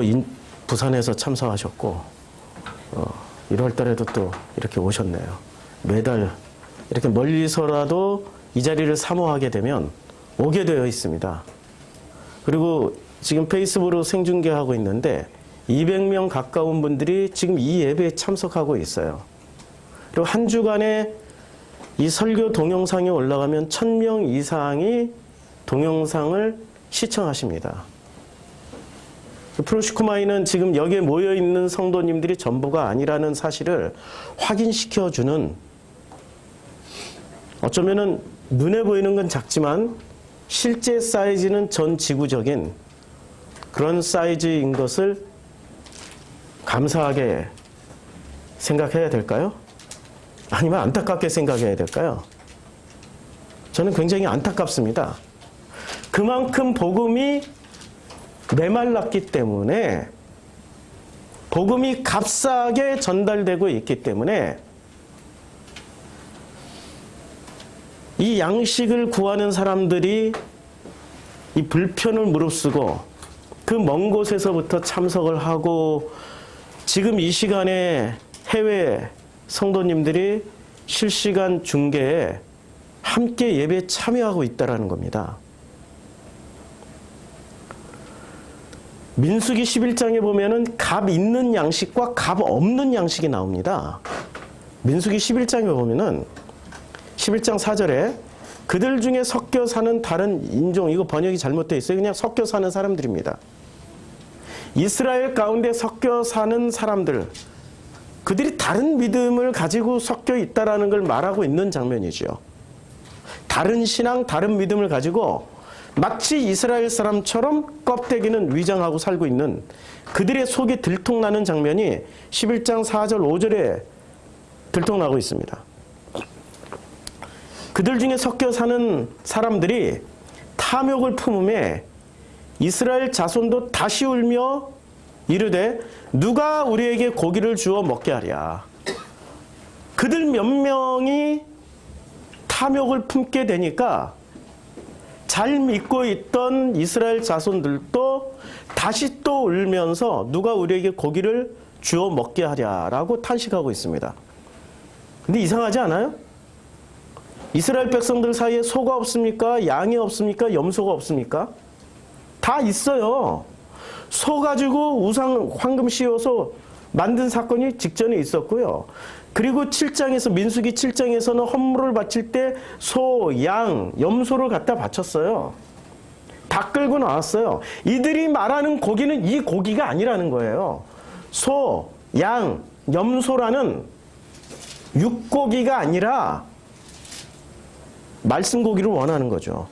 또 부산에서 참석하셨고 1월 달에도 또 이렇게 오셨네요. 매달 이렇게 멀리서라도 이 자리를 사모하게 되면 오게 되어 있습니다. 그리고 지금 페이스북으로 생중계하고 있는데 200명 가까운 분들이 지금 이 예배에 참석하고 있어요. 그리고 한 주간에 이 설교 동영상이 올라가면 1000명 이상이 동영상을 시청하십니다. 프로시코마이는 지금 여기에 모여있는 성도님들이 전부가 아니라는 사실을 확인시켜주는, 어쩌면은 눈에 보이는 건 작지만 실제 사이즈는 전 지구적인 그런 사이즈인 것을 감사하게 생각해야 될까요? 아니면 안타깝게 생각해야 될까요? 저는 굉장히 안타깝습니다. 그만큼 복음이 메말랐기 때문에, 복음이 값싸게 전달되고 있기 때문에 이 양식을 구하는 사람들이 이 불편을 무릅쓰고 그 먼 곳에서부터 참석을 하고, 지금 이 시간에 해외 성도님들이 실시간 중계에 함께 예배에 참여하고 있다는 겁니다. 민수기 11장에 보면은 값 있는 양식과 값 없는 양식이 나옵니다. 민수기 11장에 보면은 11장 4절에 그들 중에 섞여 사는 다른 인종, 이거 번역이 잘못되어 있어요. 그냥 섞여 사는 사람들입니다. 이스라엘 가운데 섞여 사는 사람들, 그들이 다른 믿음을 가지고 섞여 있다라는 걸 말하고 있는 장면이죠. 다른 신앙, 다른 믿음을 가지고 마치 이스라엘 사람처럼 껍데기는 위장하고 살고 있는 그들의 속이 들통나는 장면이 11장 4절 5절에 들통나고 있습니다. 그들 중에 섞여 사는 사람들이 탐욕을 품음에 이스라엘 자손도 다시 울며 이르되 누가 우리에게 고기를 주어 먹게 하랴. 그들 몇 명이 탐욕을 품게 되니까 잘 믿고 있던 이스라엘 자손들도 다시 또 울면서 누가 우리에게 고기를 주어 먹게 하랴라고 탄식하고 있습니다. 근데 이상하지 않아요? 이스라엘 백성들 사이에 소가 없습니까? 양이 없습니까? 염소가 없습니까? 다 있어요. 소 가지고 우상 황금 씌워서 만든 사건이 직전에 있었고요. 그리고 7장에서 민수기 7장에서는 헌물을 바칠 때 소, 양, 염소를 갖다 바쳤어요. 다 끌고 나왔어요. 이들이 말하는 고기는 이 고기가 아니라는 거예요. 소, 양, 염소라는 육고기가 아니라 말씀 고기를 원하는 거죠.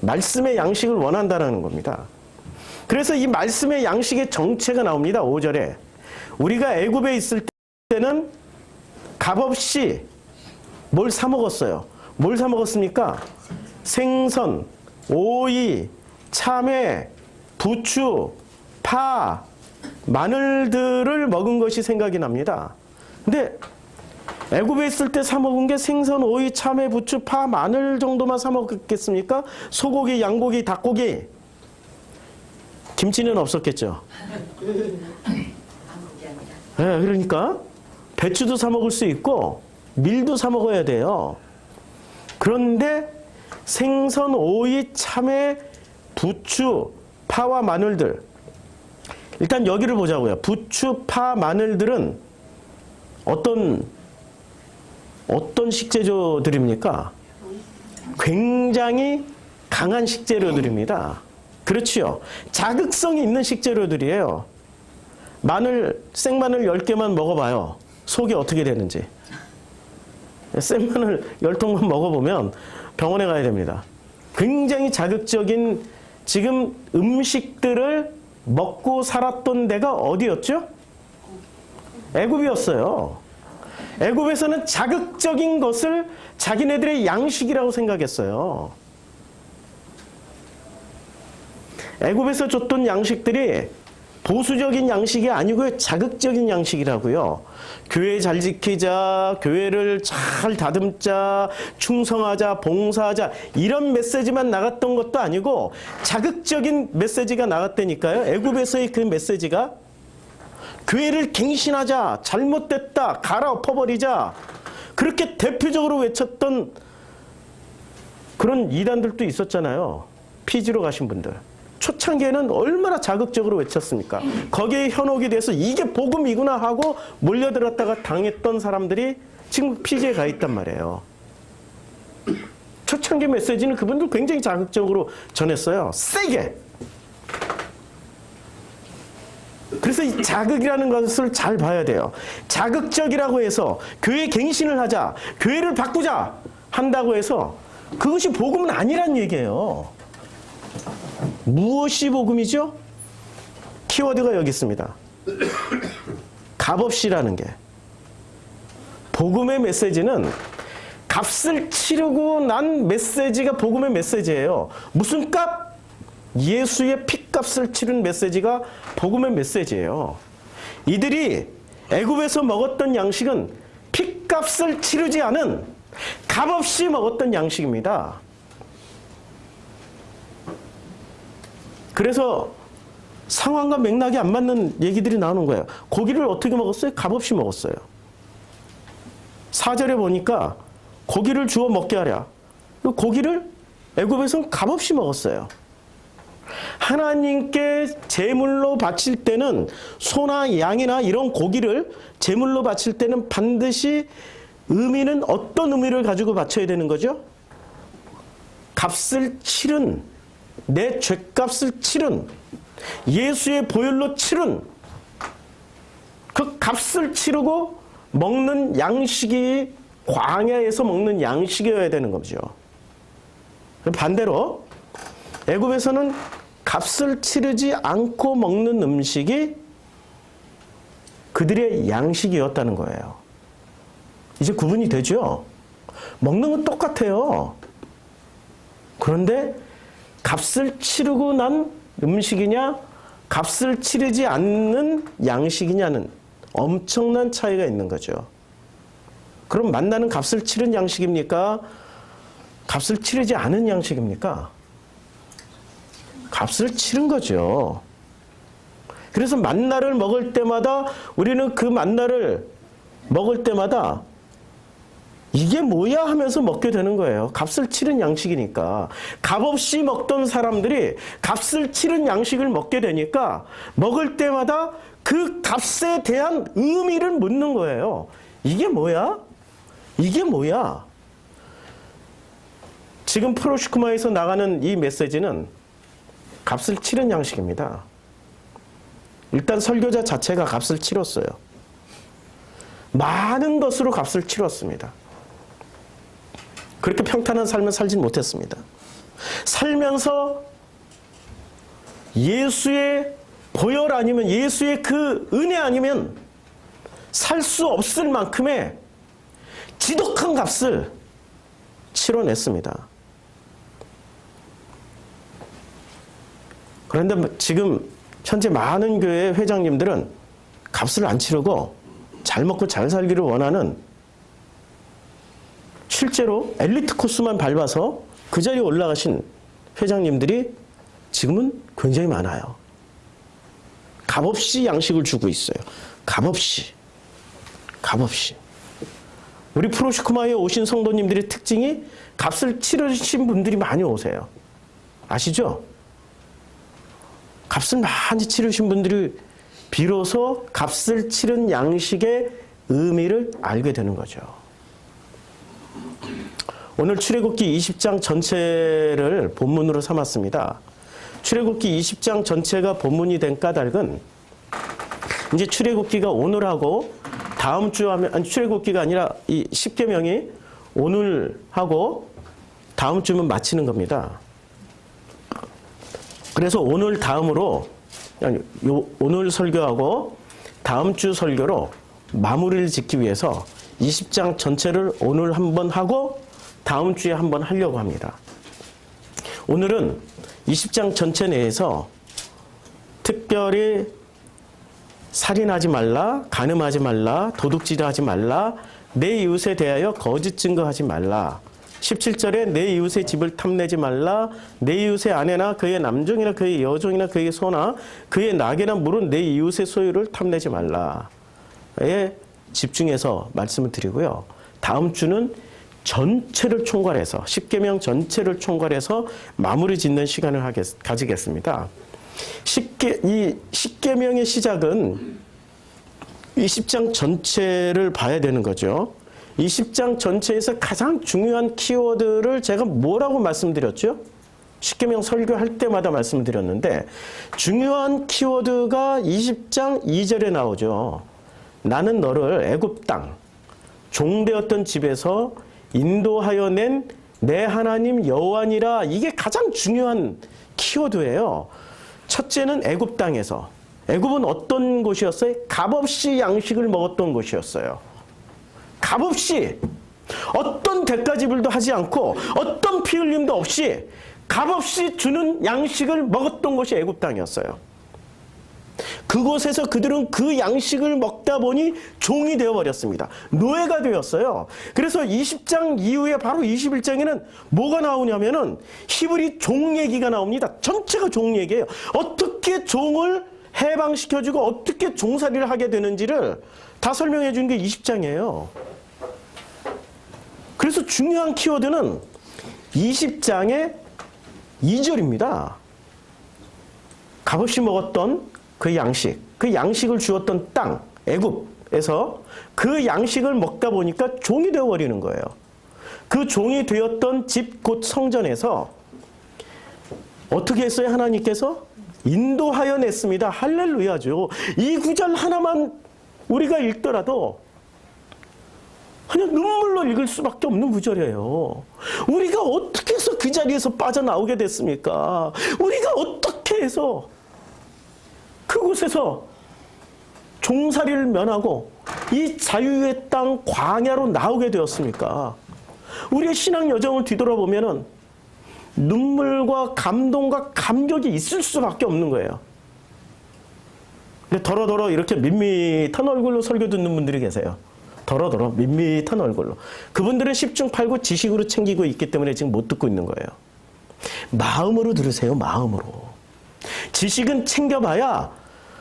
말씀의 양식을 원한다는 겁니다. 그래서 이 말씀의 양식의 정체가 나옵니다. 5절에. 우리가 애굽에 있을 때는 값없이 뭘 사 먹었어요. 뭘 사 먹었습니까? 생선, 오이, 참외, 부추, 파, 마늘들을 먹은 것이 생각이 납니다. 근데 애굽에 있을 때 사 먹은 게 생선, 오이, 참외, 부추, 파, 마늘 정도만 사 먹겠습니까? 소고기, 양고기, 닭고기. 김치는 없었겠죠. 네, 그러니까 배추도 사 먹을 수 있고 밀도 사 먹어야 돼요. 그런데 생선, 오이, 참외, 부추, 파와 마늘들. 일단 여기를 보자고요. 부추, 파, 마늘들은 어떤 식재료들입니까? 굉장히 강한 식재료들입니다. 그렇지요. 자극성이 있는 식재료들이에요. 생마늘 10개만 먹어봐요. 속이 어떻게 되는지. 생마늘 10통만 먹어보면 병원에 가야 됩니다. 굉장히 자극적인 지금 음식들을 먹고 살았던 데가 어디였죠? 애굽이었어요. 애굽에서는 자극적인 것을 자기네들의 양식이라고 생각했어요. 애굽에서 줬던 양식들이 보수적인 양식이 아니고요. 자극적인 양식이라고요. 교회 잘 지키자, 교회를 잘 다듬자, 충성하자, 봉사하자 이런 메시지만 나갔던 것도 아니고 자극적인 메시지가 나갔다니까요. 애굽에서의 그 메시지가 교회를 갱신하자, 잘못됐다, 갈아엎어버리자 그렇게 대표적으로 외쳤던 그런 이단들도 있었잖아요. 피지로 가신 분들. 초창기에는 얼마나 자극적으로 외쳤습니까? 거기에 현혹이 돼서 이게 복음이구나 하고 몰려들었다가 당했던 사람들이 지금 피지에 가 있단 말이에요. 초창기 메시지는 그분들 굉장히 자극적으로 전했어요. 세게. 그래서 이 자극이라는 것을 잘 봐야 돼요. 자극적이라고 해서 교회 갱신을 하자, 교회를 바꾸자 한다고 해서 그것이 복음은 아니란 얘기예요. 무엇이 복음이죠? 키워드가 여기 있습니다. 값없이라는 게. 복음의 메시지는 값을 치르고 난 메시지가 복음의 메시지예요. 무슨 값? 예수의 피값을 치른 메시지가 복음의 메시지예요. 이들이 애굽에서 먹었던 양식은 피값을 치르지 않은 값없이 먹었던 양식입니다. 그래서 상황과 맥락이 안 맞는 얘기들이 나오는 거예요. 고기를 어떻게 먹었어요? 값없이 먹었어요. 4절에 보니까 고기를 주워 먹게 하랴. 고기를 애굽에서는 값없이 먹었어요. 하나님께 제물로 바칠 때는 소나 양이나 이런 고기를 제물로 바칠 때는 반드시 의미는 어떤 의미를 가지고 바쳐야 되는 거죠? 값을 치른, 내 죄값을 치른, 예수의 보혈로 치른 그 값을 치르고 먹는 양식이 광야에서 먹는 양식이어야 되는 거죠. 반대로 애굽에서는 값을 치르지 않고 먹는 음식이 그들의 양식이었다는 거예요. 이제 구분이 되죠? 먹는 건 똑같아요. 그런데 값을 치르고 난 음식이냐, 값을 치르지 않는 양식이냐는 엄청난 차이가 있는 거죠. 그럼 만나는 값을 치른 양식입니까? 값을 치르지 않은 양식입니까? 값을 치른 거죠. 그래서 만나를 먹을 때마다 우리는 그 만나를 먹을 때마다 이게 뭐야 하면서 먹게 되는 거예요. 값을 치른 양식이니까. 값없이 먹던 사람들이 값을 치른 양식을 먹게 되니까 먹을 때마다 그 값에 대한 의미를 묻는 거예요. 이게 뭐야? 이게 뭐야? 지금 프로시크마에서 나가는 이 메시지는 값을 치른 양식입니다. 일단 설교자 자체가 값을 치렀어요. 많은 것으로 값을 치렀습니다. 그렇게 평탄한 삶을 살진 못했습니다. 살면서 예수의 보혈 아니면 예수의 그 은혜 아니면 살 수 없을 만큼의 지독한 값을 치러냈습니다. 그런데 지금 현재 많은 교회 회장님들은 값을 안 치르고 잘 먹고 잘 살기를 원하는, 실제로 엘리트 코스만 밟아서 그 자리에 올라가신 회장님들이 지금은 굉장히 많아요. 값없이 양식을 주고 있어요. 값없이. 값없이. 우리 프로시크마에 오신 성도님들의 특징이 값을 치르신 분들이 많이 오세요. 아시죠? 값을 많이 치르신 분들이 비로소 값을 치른 양식의 의미를 알게 되는 거죠. 오늘 출애굽기 20장 전체를 본문으로 삼았습니다. 출애굽기 20장 전체가 본문이 된 까닭은 이제 출애굽기가 오늘하고 다음 주 하면, 아니 출애굽기가 아니라 이 십계명이 오늘 하고 다음 주면 마치는 겁니다. 그래서 오늘 다음으로, 아니, 오늘 설교하고 다음 주 설교로 마무리를 짓기 위해서 20장 전체를 오늘 한번 하고 다음 주에 한번 하려고 합니다. 오늘은 20장 전체 내에서 특별히 살인하지 말라, 간음하지 말라, 도둑질하지 말라, 내 이웃에 대하여 거짓 증거하지 말라. 17절에 내 이웃의 집을 탐내지 말라, 내 이웃의 아내나 그의 남종이나 그의 여종이나 그의 소나 그의 낙이나 물은 내 이웃의 소유를 탐내지 말라에 집중해서 말씀을 드리고요. 다음 주는 전체를 총괄해서 10계명 전체를 총괄해서 마무리 짓는 시간을 가지겠습니다. 이 10계명의 시작은 이 10장 전체를 봐야 되는 거죠. 이 10장 전체에서 가장 중요한 키워드를 제가 뭐라고 말씀드렸죠? 10계명 설교할 때마다 말씀드렸는데 중요한 키워드가 20장 2절에 나오죠. 나는 너를 애굽 땅 종되었던 집에서 인도하여 낸 내 하나님 여호와니라. 이게 가장 중요한 키워드예요. 첫째는 애굽 땅에서. 애굽은 어떤 곳이었어요? 값없이 양식을 먹었던 곳이었어요. 값없이 어떤 대가지불도 하지 않고 어떤 피 흘림도 없이 값없이 주는 양식을 먹었던 곳이 애굽 땅이었어요. 그곳에서 그들은 그 양식을 먹다 보니 종이 되어버렸습니다. 노예가 되었어요. 그래서 20장 이후에 바로 21장에는 뭐가 나오냐면은 히브리 종 얘기가 나옵니다. 전체가 종 얘기예요. 어떻게 종을 해방시켜주고 어떻게 종살이를 하게 되는지를 다 설명해 준 게 20장이에요. 그래서 중요한 키워드는 20장의 2절입니다. 값없이 먹었던 그 양식을 주었던 땅, 애굽에서 그 양식을 먹다 보니까 종이 되어버리는 거예요. 그 종이 되었던 집, 곧 성전에서 어떻게 했어요? 하나님께서 인도하여 냈습니다. 할렐루야죠. 이 구절 하나만 우리가 읽더라도 그냥 눈물로 읽을 수밖에 없는 구절이에요. 우리가 어떻게 해서 그 자리에서 빠져나오게 됐습니까? 우리가 어떻게 해서 그곳에서 종살이를 면하고 이 자유의 땅 광야로 나오게 되었습니까? 우리의 신앙 여정을 뒤돌아보면 눈물과 감동과 감격이 있을 수밖에 없는 거예요. 근데 더러더러 이렇게 밋밋한 얼굴로 설교 듣는 분들이 계세요. 더러더러 밋밋한 얼굴로. 그분들은 10중 8구 지식으로 챙기고 있기 때문에 지금 못 듣고 있는 거예요. 마음으로 들으세요. 마음으로. 지식은 챙겨봐야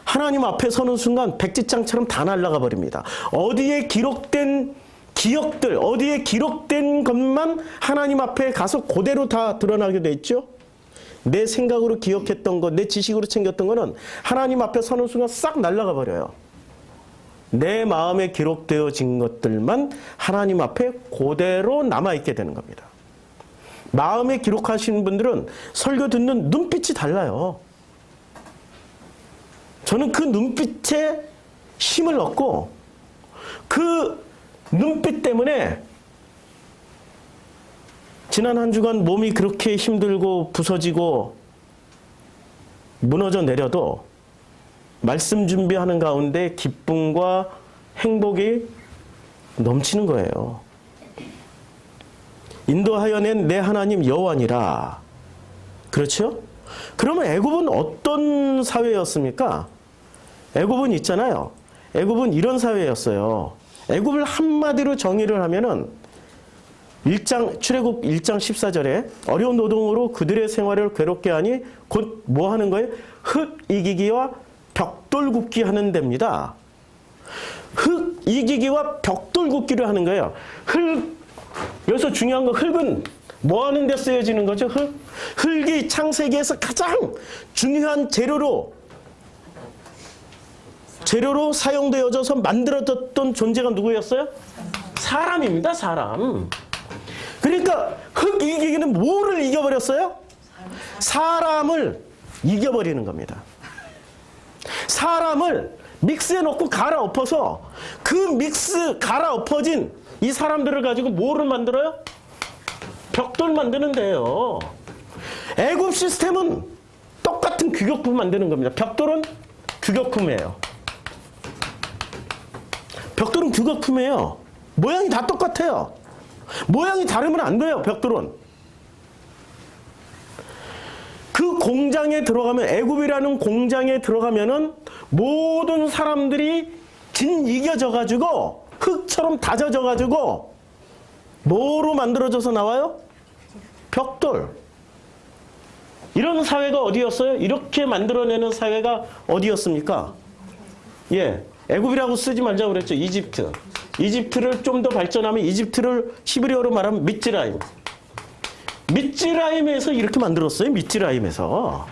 하나님 앞에 서는 순간 백지장처럼 다 날아가 버립니다. 어디에 기록된 기억들, 어디에 기록된 것만 하나님 앞에 가서 그대로 다 드러나게 돼 있죠. 내 생각으로 기억했던 것, 내 지식으로 챙겼던 거는 하나님 앞에 서는 순간 싹 날아가 버려요. 내 마음에 기록되어진 것들만 하나님 앞에 그대로 남아있게 되는 겁니다. 마음에 기록하시는 분들은 설교 듣는 눈빛이 달라요. 저는 그 눈빛에 힘을 얻고 그 눈빛 때문에 지난 한 주간 몸이 그렇게 힘들고 부서지고 무너져 내려도 말씀 준비하는 가운데 기쁨과 행복이 넘치는 거예요. 인도하여 낸 내 하나님 여호와니라. 그렇죠? 그러면 애굽은 어떤 사회였습니까? 애굽은 있잖아요. 애굽은 이런 사회였어요. 애굽을 한마디로 정의를 하면은 출애굽 1장 14절에 어려운 노동으로 그들의 생활을 괴롭게 하니 곧 뭐 하는 거예요? 흙 이기기와 벽돌 굽기 하는 데입니다. 흙 이기기와 벽돌 굽기를 하는 거예요. 여기서 중요한 건 흙은 뭐 하는 데 쓰여지는 거죠? 흙이 창세기에서 가장 중요한 재료로 사용되어져서 만들어졌던 존재가 누구였어요? 사람입니다. 사람. 그러니까 흙 이기기는 뭐를 이겨버렸어요? 사람을 이겨버리는 겁니다. 사람을 믹스에 넣고 갈아엎어서 그 갈아엎어진 이 사람들을 가지고 뭐를 만들어요? 벽돌 만드는 데요. 애굽 시스템은 똑같은 규격품 만드는 겁니다. 벽돌은 규격품이에요. 벽돌은 규격품이에요. 모양이 다 똑같아요. 모양이 다르면 안 돼요. 벽돌은. 그 공장에 들어가면 애굽이라는 공장에 들어가면은 모든 사람들이 짓이겨져가지고 흙처럼 다져져가지고 뭐로 만들어져서 나와요? 벽돌. 이런 사회가 어디였어요? 이렇게 만들어내는 사회가 어디였습니까? 예, 애굽이라고 쓰지 말자고 그랬죠. 이집트. 이집트를 좀 더 발전하면 이집트를 히브리어로 말하면 미츠라임. 미츠라임에서 이렇게 만들었어요. 미츠라임에서.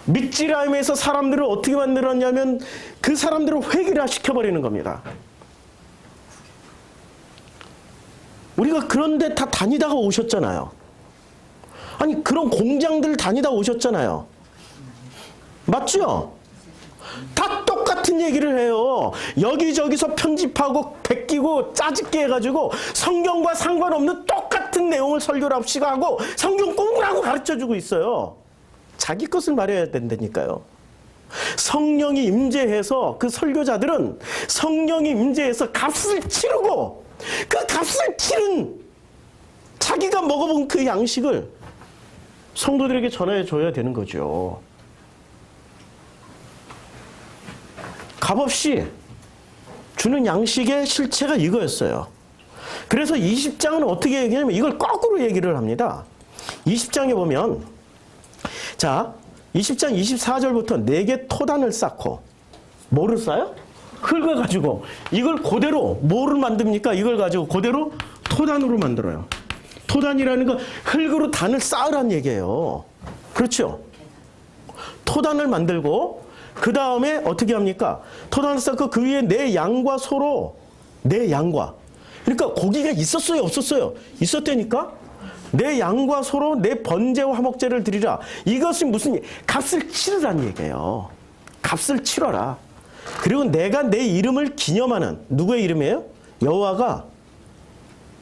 미츠라임에서 사람들을 어떻게 만들었냐면 그 사람들을 획일화시켜버리는 겁니다. 우리가 그런데 다 다니다가 오셨잖아요. 아니 그런 공장들 다니다 오셨잖아요. 맞죠? 다 똑같은 얘기를 해요. 여기저기서 편집하고 베끼고 짜집게 해가지고 성경과 상관없는 똑같은 내용을 설교랍시고 하고 성경 공부라고 가르쳐주고 있어요. 자기 것을 말해야 된다니까요. 성령이 임재해서 그 설교자들은 성령이 임재해서 값을 치르고 그 값을 치른 자기가 먹어본 그 양식을 성도들에게 전해 줘야 되는 거죠. 값없이 주는 양식의 실체가 이거였어요. 그래서 20장은 어떻게 얘기하냐면 이걸 거꾸로 얘기를 합니다. 20장에 보면 자 20장 24절부터 4개 토단을 쌓고 뭐를 쌓아요? 흙을 가지고 이걸 그대로 뭐를 만듭니까? 이걸 가지고 그대로 토단으로 만들어요. 토단이라는 건 흙으로 단을 쌓으란 얘기예요. 그렇죠? 토단을 만들고 그 다음에 어떻게 합니까? 토단을 쌓고 그 위에 내 양과 소로 내 양과 그러니까 고기가 있었어요? 없었어요? 있었다니까? 내 양과 소로 내 번제와 화목제를 드리라. 이것이 무슨 값을 치르란 얘기예요. 값을 치러라. 그리고 내가 내 이름을 기념하는 누구의 이름이에요? 여호와가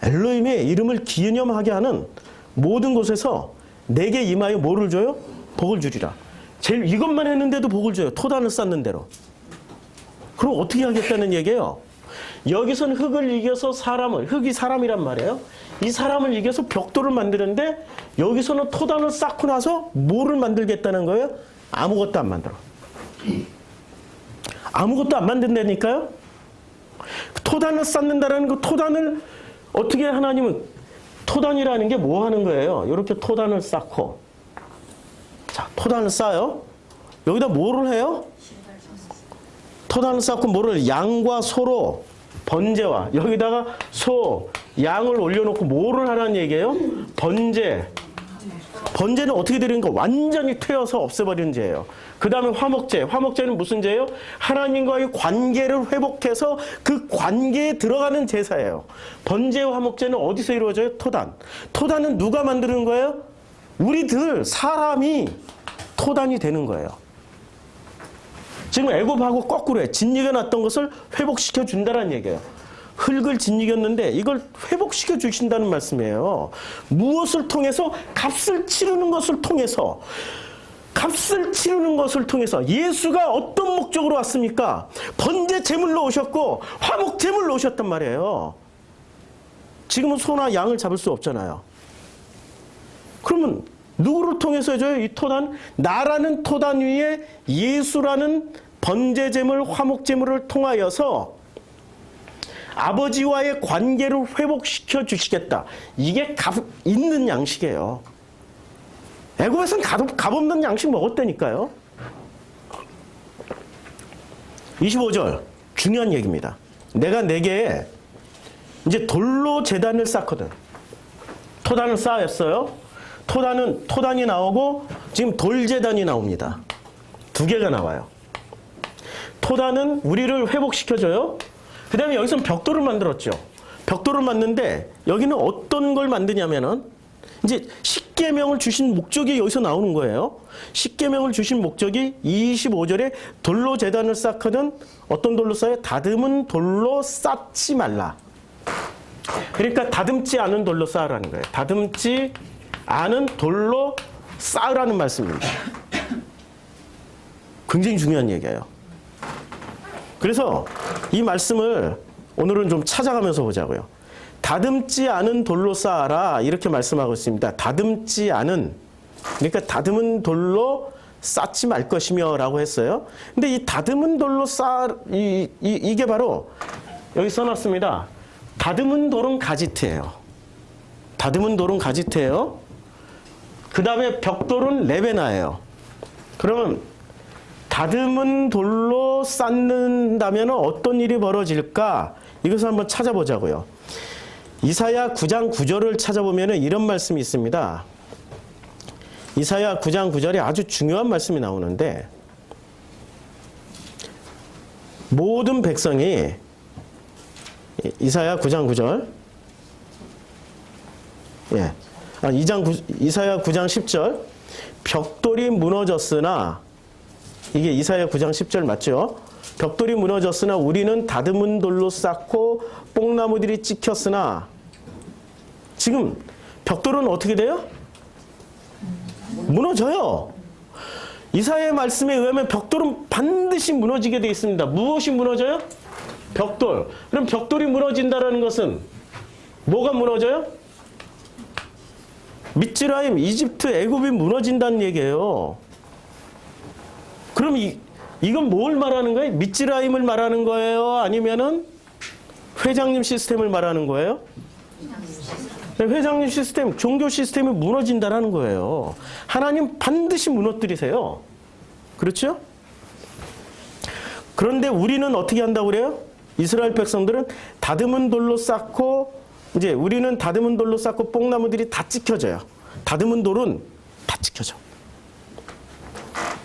엘로힘의 이름을 기념하게 하는 모든 곳에서 내게 임하여 뭐를 줘요? 복을 주리라. 제일 이것만 했는데도 복을 줘요. 토단을 쌓는 대로. 그럼 어떻게 하겠다는 얘기예요? 여기서는 흙을 이겨서 사람을, 흙이 사람이란 말이에요. 이 사람을 이겨서 벽돌을 만드는데 여기서는 토단을 쌓고 나서 뭐를 만들겠다는 거예요? 아무것도 안 만들어. 아무것도 안 만든다니까요? 토단을 쌓는다라는 그 토단을 어떻게 하나님은 토단이라는 게 뭐 하는 거예요? 이렇게 토단을 쌓고 자, 토단을 쌓아요. 여기다 뭐를 해요? 토단을 쌓고 뭐를 양과 소로 번제와 여기다가 소, 양을 올려놓고 뭐를 하라는 얘기예요? 번제. 번제는 어떻게 드리는 거? 완전히 퇴어서 없애버리는 죄예요. 그 다음에 화목제. 화목제는 무슨 죄예요? 하나님과의 관계를 회복해서 그 관계에 들어가는 제사예요. 번제와 화목제는 어디서 이루어져요? 토단. 토단은 누가 만드는 거예요? 우리들 사람이 토단이 되는 거예요. 지금 애굽하고 거꾸로 해. 짓이겨 놨던 것을 회복시켜 준다는 얘기예요. 흙을 짓이겼는데 이걸 회복시켜 주신다는 말씀이에요. 무엇을 통해서? 값을 치르는 것을 통해서. 값을 치르는 것을 통해서 예수가 어떤 목적으로 왔습니까? 번제 제물로 오셨고 화목 제물로 오셨단 말이에요. 지금은 소나 양을 잡을 수 없잖아요. 그러면 누구를 통해서 해줘요? 이 토단? 나라는 토단 위에 예수라는 번제 제물, 화목 제물을 통하여서 아버지와의 관계를 회복시켜 주시겠다. 이게 값 있는 양식이에요. 애굽에서는 값 없는 양식 먹었다니까요. 25절 중요한 얘기입니다. 내가 내게 이제 돌로 제단을 쌓거든. 토단을 쌓았어요. 토단이 나오고 지금 돌제단이 나옵니다. 2개가 나와요. 토단은 우리를 회복시켜줘요. 그 다음에 여기서는 벽돌을 만들었죠. 벽돌을 만드는데 여기는 어떤 걸 만드냐면은 이제 십계명을 주신 목적이 여기서 나오는 거예요. 십계명을 주신 목적이 25절에 돌로 제단을 쌓거든 어떤 돌로 쌓아요? 다듬은 돌로 쌓지 말라. 그러니까 다듬지 않은 돌로 쌓으라는 거예요. 다듬지 않은 돌로 쌓으라는 말씀입니다. 굉장히 중요한 얘기예요. 그래서 이 말씀을 오늘은 좀 찾아가면서 보자고요. 다듬지 않은 돌로 쌓아라 이렇게 말씀하고 있습니다. 다듬지 않은 그러니까 다듬은 돌로 쌓지 말 것이며 라고 했어요. 근데 이 다듬은 돌로 이게 바로 여기 써놨습니다. 다듬은 돌은 가지트예요. 다듬은 돌은 가지트예요. 그 다음에 벽돌은 레베나예요. 그러면 다듬은 돌로 쌓는다면 어떤 일이 벌어질까? 이것을 한번 찾아보자고요. 이사야 9장 9절을 찾아보면 이런 말씀이 있습니다. 이사야 9장 9절에 아주 중요한 말씀이 나오는데 모든 백성이 이사야 9장 9절 이사야 9장 10절 벽돌이 무너졌으나 이게 이사야 9장 10절 맞죠? 벽돌이 무너졌으나 우리는 다듬은 돌로 쌓고 뽕나무들이 찍혔으나 지금 벽돌은 어떻게 돼요? 무너져요. 이사야의 말씀에 의하면 벽돌은 반드시 무너지게 되어 있습니다. 무엇이 무너져요? 벽돌. 그럼 벽돌이 무너진다는 것은 뭐가 무너져요? 미츠라임, 이집트, 애굽이 무너진다는 얘기예요. 그럼 이건 뭘 말하는 거예요? 미츠라임을 말하는 거예요? 아니면은 회장님 시스템을 말하는 거예요? 회장님 시스템, 종교 시스템이 무너진다는 거예요. 하나님 반드시 무너뜨리세요. 그렇죠? 그런데 우리는 어떻게 한다고 그래요? 이스라엘 백성들은 다듬은 돌로 쌓고 이제 우리는 다듬은 돌로 쌓고 뽕나무들이 다 찍혀져요. 다듬은 돌은 다 찍혀져.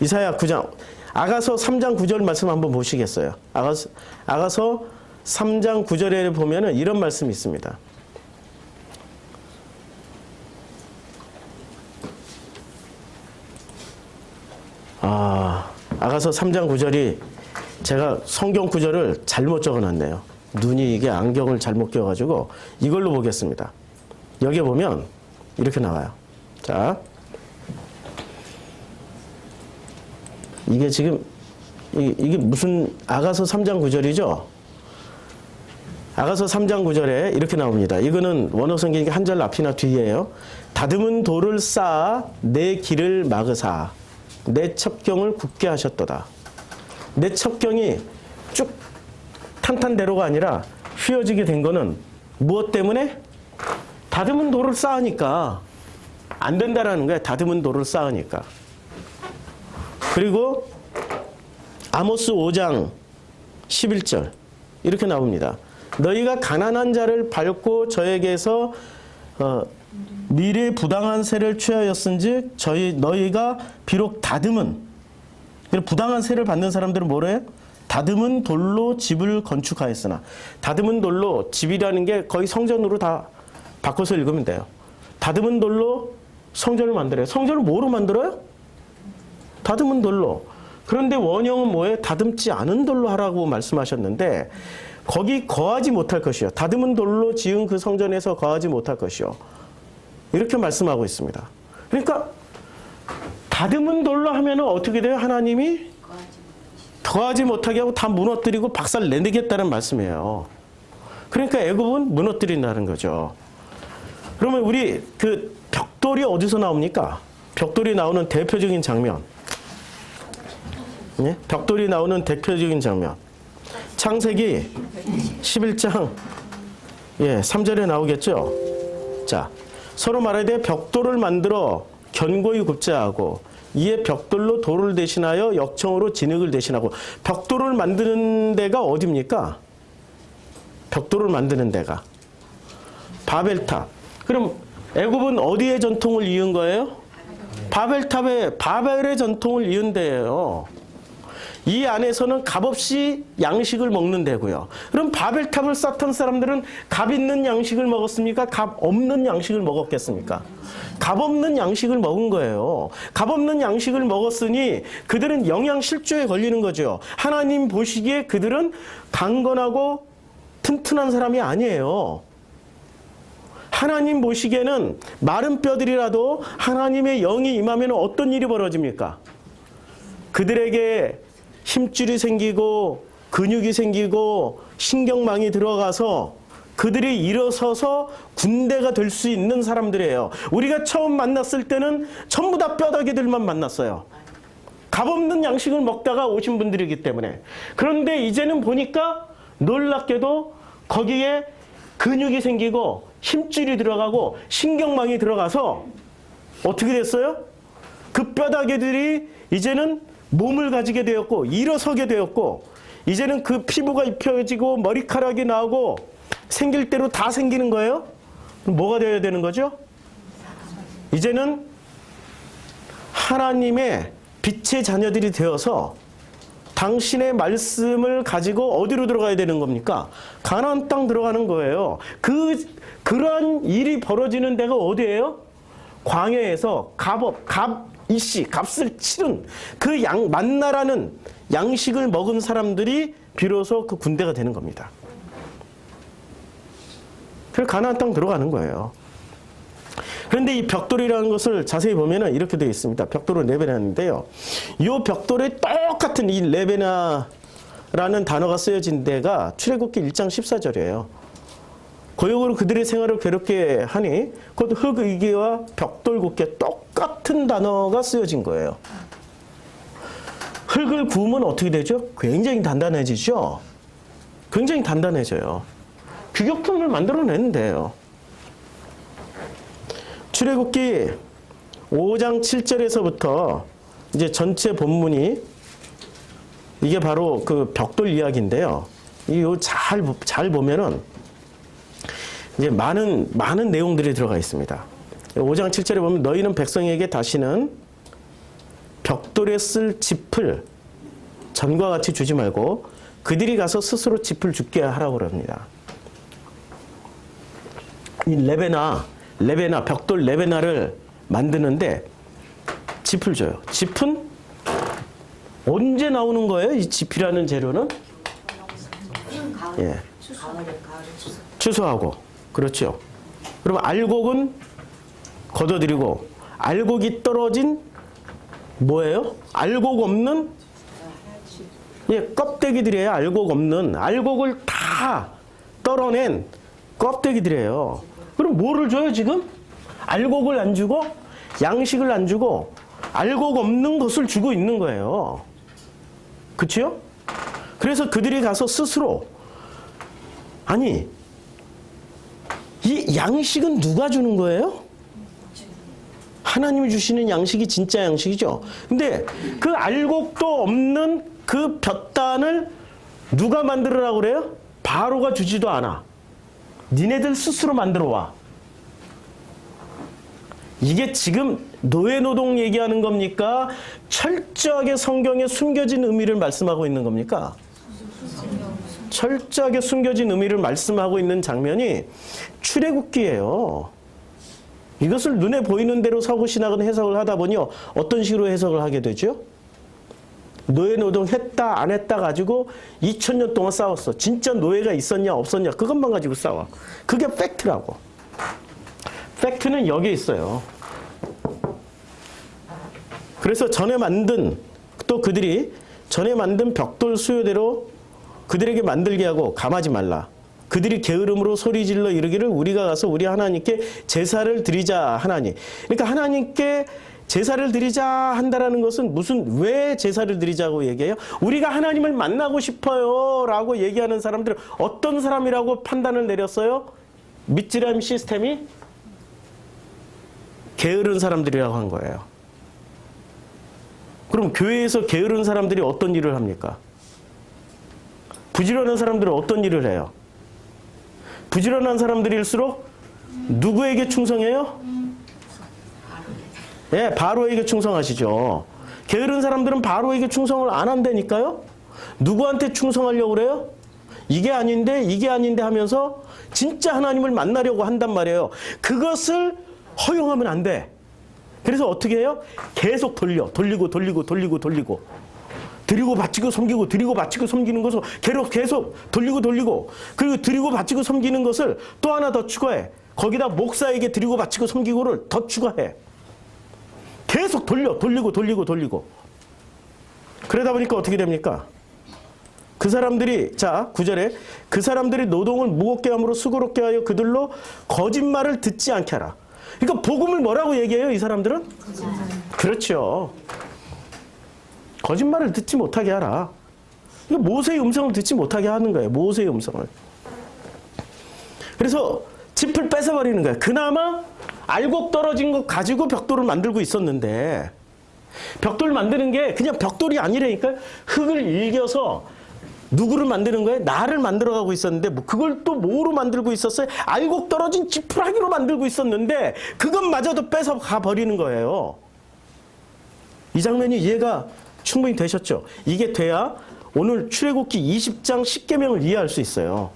이사야 9장, 아가서 3장 9절 말씀 한번 보시겠어요? 아가서 3장 9절에 보면은 이런 말씀이 있습니다. 아가서 3장 9절이 제가 성경 구절을 잘못 적어놨네요. 눈이 이게 안경을 잘못 껴가지고 이걸로 보겠습니다. 여기에 보면 이렇게 나와요. 자, 이게 지금 이게 무슨 아가서 3장 9절이죠? 아가서 3장 9절에 이렇게 나옵니다. 이거는 원어 성경이 한 절 앞이나 뒤에요. 다듬은 돌을 쌓아 내 길을 막으사 내 첩경을 굳게 하셨도다. 내 첩경이 쭉 탄탄대로가 아니라 휘어지게 된 거는 무엇 때문에? 다듬은 돌을 쌓으니까 안 된다라는 거야. 다듬은 돌을 쌓으니까. 그리고 아모스 5장 11절 이렇게 나옵니다. 너희가 가난한 자를 밟고 저에게서 미래 부당한 세를 취하였은즉 너희가 비록 다듬은 부당한 세를 받는 사람들은 뭐래요? 다듬은 돌로 집을 건축하였으나 다듬은 돌로 집이라는 게 거의 성전으로 다 바꿔서 읽으면 돼요. 다듬은 돌로 성전을 만들어요. 성전을 뭐로 만들어요? 다듬은 돌로. 그런데 원형은 뭐예요? 다듬지 않은 돌로 하라고 말씀하셨는데 거기 거하지 못할 것이요. 다듬은 돌로 지은 그 성전에서 거하지 못할 것이요. 이렇게 말씀하고 있습니다. 그러니까 다듬은 돌로 하면은 어떻게 돼요? 하나님이 거하지 못하게 하고 다 무너뜨리고 박살 내겠다는 말씀이에요. 그러니까 애굽은 무너뜨린다는 거죠. 그러면 우리 그 벽돌이 어디서 나옵니까? 벽돌이 나오는 대표적인 장면. 네? 벽돌이 나오는 대표적인 장면. 창세기 11장 3절에 나오겠죠. 자, 서로 말하되 벽돌을 만들어 견고히 굽자 하고 이에 벽돌로 돌을 대신하여 역청으로 진흙을 대신하고. 벽돌을 만드는 데가 어디입니까? 벽돌을 만드는 데가 바벨탑. 그럼 애굽은 어디의 전통을 이은 거예요? 바벨의 전통을 이은 데예요. 이 안에서는 값없이 양식을 먹는 데고요. 그럼 바벨탑을 쌓던 사람들은 값 있는 양식을 먹었습니까? 값 없는 양식을 먹었겠습니까? 값 없는 양식을 먹은 거예요. 값 없는 양식을 먹었으니 그들은 영양실조에 걸리는 거죠. 하나님 보시기에 그들은 강건하고 튼튼한 사람이 아니에요. 하나님 보시기에는 마른 뼈들이라도 하나님의 영이 임하면 어떤 일이 벌어집니까? 그들에게 힘줄이 생기고 근육이 생기고 신경망이 들어가서 그들이 일어서서 군대가 될 수 있는 사람들이에요. 우리가 처음 만났을 때는 전부 다 뼈다귀들만 만났어요. 값없는 양식을 먹다가 오신 분들이기 때문에. 그런데 이제는 보니까 놀랍게도 거기에 근육이 생기고 힘줄이 들어가고 신경망이 들어가서 어떻게 됐어요? 그 뼈다귀들이 이제는 몸을 가지게 되었고 일어서게 되었고 이제는 그 피부가 입혀지고 머리카락이 나오고 생길 대로 다 생기는 거예요. 그럼 뭐가 되어야 되는 거죠? 이제는 하나님의 빛의 자녀들이 되어서 당신의 말씀을 가지고 어디로 들어가야 되는 겁니까? 가나안 땅 들어가는 거예요. 그러한 일이 벌어지는 데가 어디예요? 광야에서 값을 치른 그 만나라는 양식을 먹은 사람들이 비로소 그 군대가 되는 겁니다. 그래서 가나안 땅 들어가는 거예요. 그런데 이 벽돌이라는 것을 자세히 보면은 이렇게 되어 있습니다. 벽돌은 레베나인데요. 이 벽돌에 똑같은 이 레베나라는 단어가 쓰여진 데가 출애굽기 1장 14절이에요. 고역으로 그들의 생활을 괴롭게 하니 곧 흙이기와 벽돌 굽기에 똑같은 단어가 쓰여진 거예요. 흙을 구우면 어떻게 되죠? 굉장히 단단해지죠? 굉장히 단단해져요. 규격품을 만들어내는데요. 출애굽기 5장 7절에서부터 이제 전체 본문이 이게 바로 그 벽돌 이야기인데요. 이거 잘 보면은 이제 많은 내용들이 들어가 있습니다. 5장 7절에 보면 너희는 백성에게 다시는 벽돌에 쓸 짚을 전과 같이 주지 말고 그들이 가서 스스로 짚을 줍게 하라고 합니다. 이 레베나, 벽돌 레베나를 만드는데 짚을 줘요. 짚은 언제 나오는 거예요? 이 짚이라는 재료는? 예. 추수하고. 그렇죠. 그러면 알곡은 걷어들이고 알곡이 떨어진 뭐예요? 알곡 없는 껍데기들이에요. 알곡 없는 알곡을 다 떨어낸 껍데기들이에요. 그럼 뭐를 줘요 지금? 알곡을 안 주고 양식을 안 주고 알곡 없는 것을 주고 있는 거예요. 그렇죠? 그래서 그들이 가서 스스로 아니 이 양식은 누가 주는 거예요? 하나님이 주시는 양식이 진짜 양식이죠. 근데 그 알곡도 없는 그 볕단을 누가 만들으라고 그래요? 바로가 주지도 않아. 니네들 스스로 만들어 와. 이게 지금 노예노동 얘기하는 겁니까? 철저하게 성경에 숨겨진 의미를 말씀하고 있는 겁니까? 철저하게 숨겨진 의미를 말씀하고 있는 장면이 출애굽기예요. 이것을 눈에 보이는 대로 서구신학은 해석을 하다 보니 어떤 식으로 해석을 하게 되죠? 노예노동 했다 안 했다 가지고 2000년 동안 싸웠어. 진짜 노예가 있었냐 없었냐 그것만 가지고 싸워. 그게 팩트라고. 팩트는 여기에 있어요. 그래서 그들이 전에 만든 벽돌 수요대로 그들에게 만들게 하고 감하지 말라. 그들이 게으름으로 소리질러 이르기를 우리가 가서 우리 하나님께 제사를 드리자 하나니. 그러니까 하나님께 제사를 드리자 한다라는 것은 왜 제사를 드리자고 얘기해요? 우리가 하나님을 만나고 싶어요 라고 얘기하는 사람들은 어떤 사람이라고 판단을 내렸어요? 미즈라임 시스템이 게으른 사람들이라고 한 거예요. 그럼 교회에서 게으른 사람들이 어떤 일을 합니까? 부지런한 사람들은 어떤 일을 해요? 부지런한 사람들일수록 누구에게 충성해요? 예, 바로에게 충성하시죠. 게으른 사람들은 바로에게 충성을 안 한다니까요? 누구한테 충성하려고 그래요? 이게 아닌데 하면서 진짜 하나님을 만나려고 한단 말이에요. 그것을 허용하면 안 돼. 그래서 어떻게 해요? 계속 돌리고 드리고 바치고 섬기고 드리고 바치고 섬기는 것을 계속 돌리고 그리고 드리고 바치고 섬기는 것을 또 하나 더 추가해. 거기다 목사에게 드리고 바치고 섬기고를 더 추가해. 계속 돌리고 그러다 보니까 어떻게 됩니까? 그 사람들이 9절에 그 사람들이 노동을 무겁게 함으로 수고롭게 하여 그들로 거짓말을 듣지 않게 하라. 그러니까 복음을 뭐라고 얘기해요 이 사람들은? 그렇죠. 거짓말을 듣지 못하게 하라. 이거 모세의 음성을 듣지 못하게 하는 거예요. 모세의 음성을. 그래서 짚을 뺏어버리는 거예요. 그나마 알곡 떨어진 거 가지고 벽돌을 만들고 있었는데 벽돌 만드는 게 그냥 벽돌이 아니라니까 흙을 일겨서 누구를 만드는 거예요? 나를 만들어가고 있었는데 뭐 그걸 또 뭐로 만들고 있었어요? 알곡 떨어진 지푸라기로 만들고 있었는데 그것마저도 뺏어 가버리는 거예요. 이 장면이 이해가 충분히 되셨죠? 이게 돼야 오늘 출애굽기 20장 10계명을 이해할 수 있어요.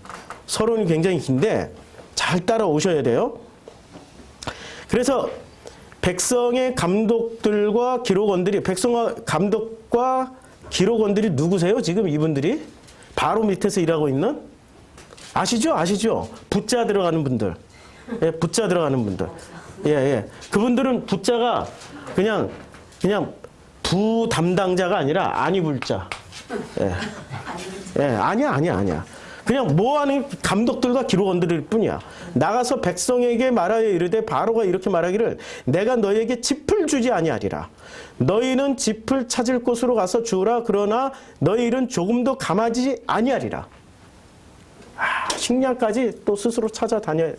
서론이 굉장히 긴데 잘 따라오셔야 돼요. 그래서 백성의 감독들과 기록원들이 백성과 감독과 기록원들이 누구세요? 지금 이분들이 바로 밑에서 일하고 있는 아시죠? 아시죠? 붓자 들어가는 분들. 예, 붓자 들어가는 분들. 예, 예. 그분들은 붓자가 그냥 부 담당자가 아니라 아니불자. 예. 예, 아니야. 그냥 뭐하는 감독들과 기록원들일 뿐이야. 나가서 백성에게 말하여 이르되 바로가 이렇게 말하기를 내가 너희에게 짚을 주지 아니하리라. 너희는 짚을 찾을 곳으로 가서 주우라. 그러나 너희 일은 조금도 감하지 아니하리라. 식량까지 또 스스로 찾아다녀야 돼.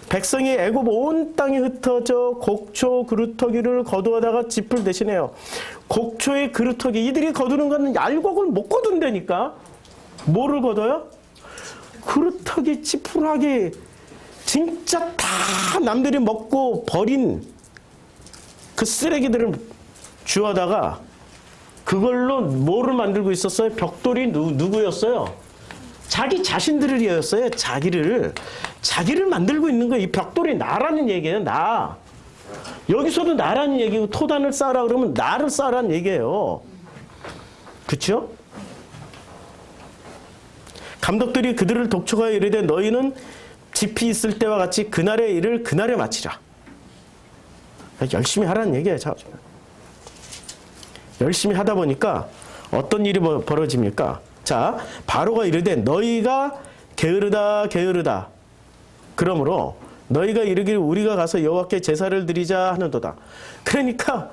백성이 애굽 온 땅에 흩어져 곡초 그루터기를 거두어다가 짚을 대신해요. 곡초의 그루터기 이들이 거두는 건 알곡을 못 거둔다니까. 뭐를 거둬요? 그루터기 지푸라기 진짜 다 남들이 먹고 버린 그 쓰레기들을 주워다가 그걸로 뭐를 만들고 있었어요? 벽돌이 누구였어요? 자기 자신들이었어요. 자기를 만들고 있는 거예요. 이 벽돌이 나라는 얘기예요. 나. 여기서도 나라는 얘기고 토단을 쌓으라 그러면 나를 쌓으라는 얘기예요. 그렇죠? 감독들이 그들을 독촉하여 이르되 너희는 짚이 있을 때와 같이 그날의 일을 그날에 마치라. 열심히 하라는 얘기예요. 열심히 하다 보니까 어떤 일이 벌어집니까? 자, 바로가 이르되 너희가 게으르다. 그러므로 너희가 이르기를 우리가 가서 여호와께 제사를 드리자 하는도다. 그러니까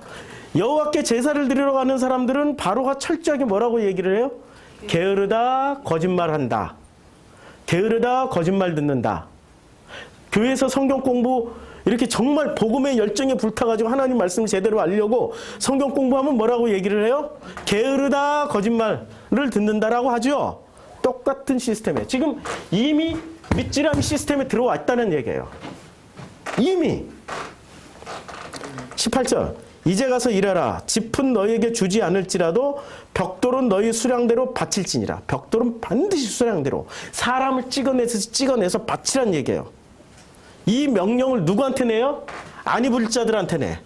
여호와께 제사를 드리러 가는 사람들은 바로가 철저하게 뭐라고 얘기를 해요? 게으르다, 거짓말한다. 게으르다, 거짓말 듣는다. 교회에서 성경 공부 이렇게 정말 복음의 열정에 불타가지고 하나님 말씀을 제대로 알려고 성경 공부하면 뭐라고 얘기를 해요? 게으르다, 거짓말을 듣는다라고 하죠. 똑같은 시스템에 지금 이미 밑지람 시스템에 들어왔다는 얘기예요. 이미 18절 이제 가서 일하라. 짚은 너희에게 주지 않을지라도 벽돌은 너희 수량대로 바칠지니라. 벽돌은 반드시 수량대로 사람을 찍어내서 바치란 얘기예요. 이 명령을 누구한테 내요? 아니불자들한테 내.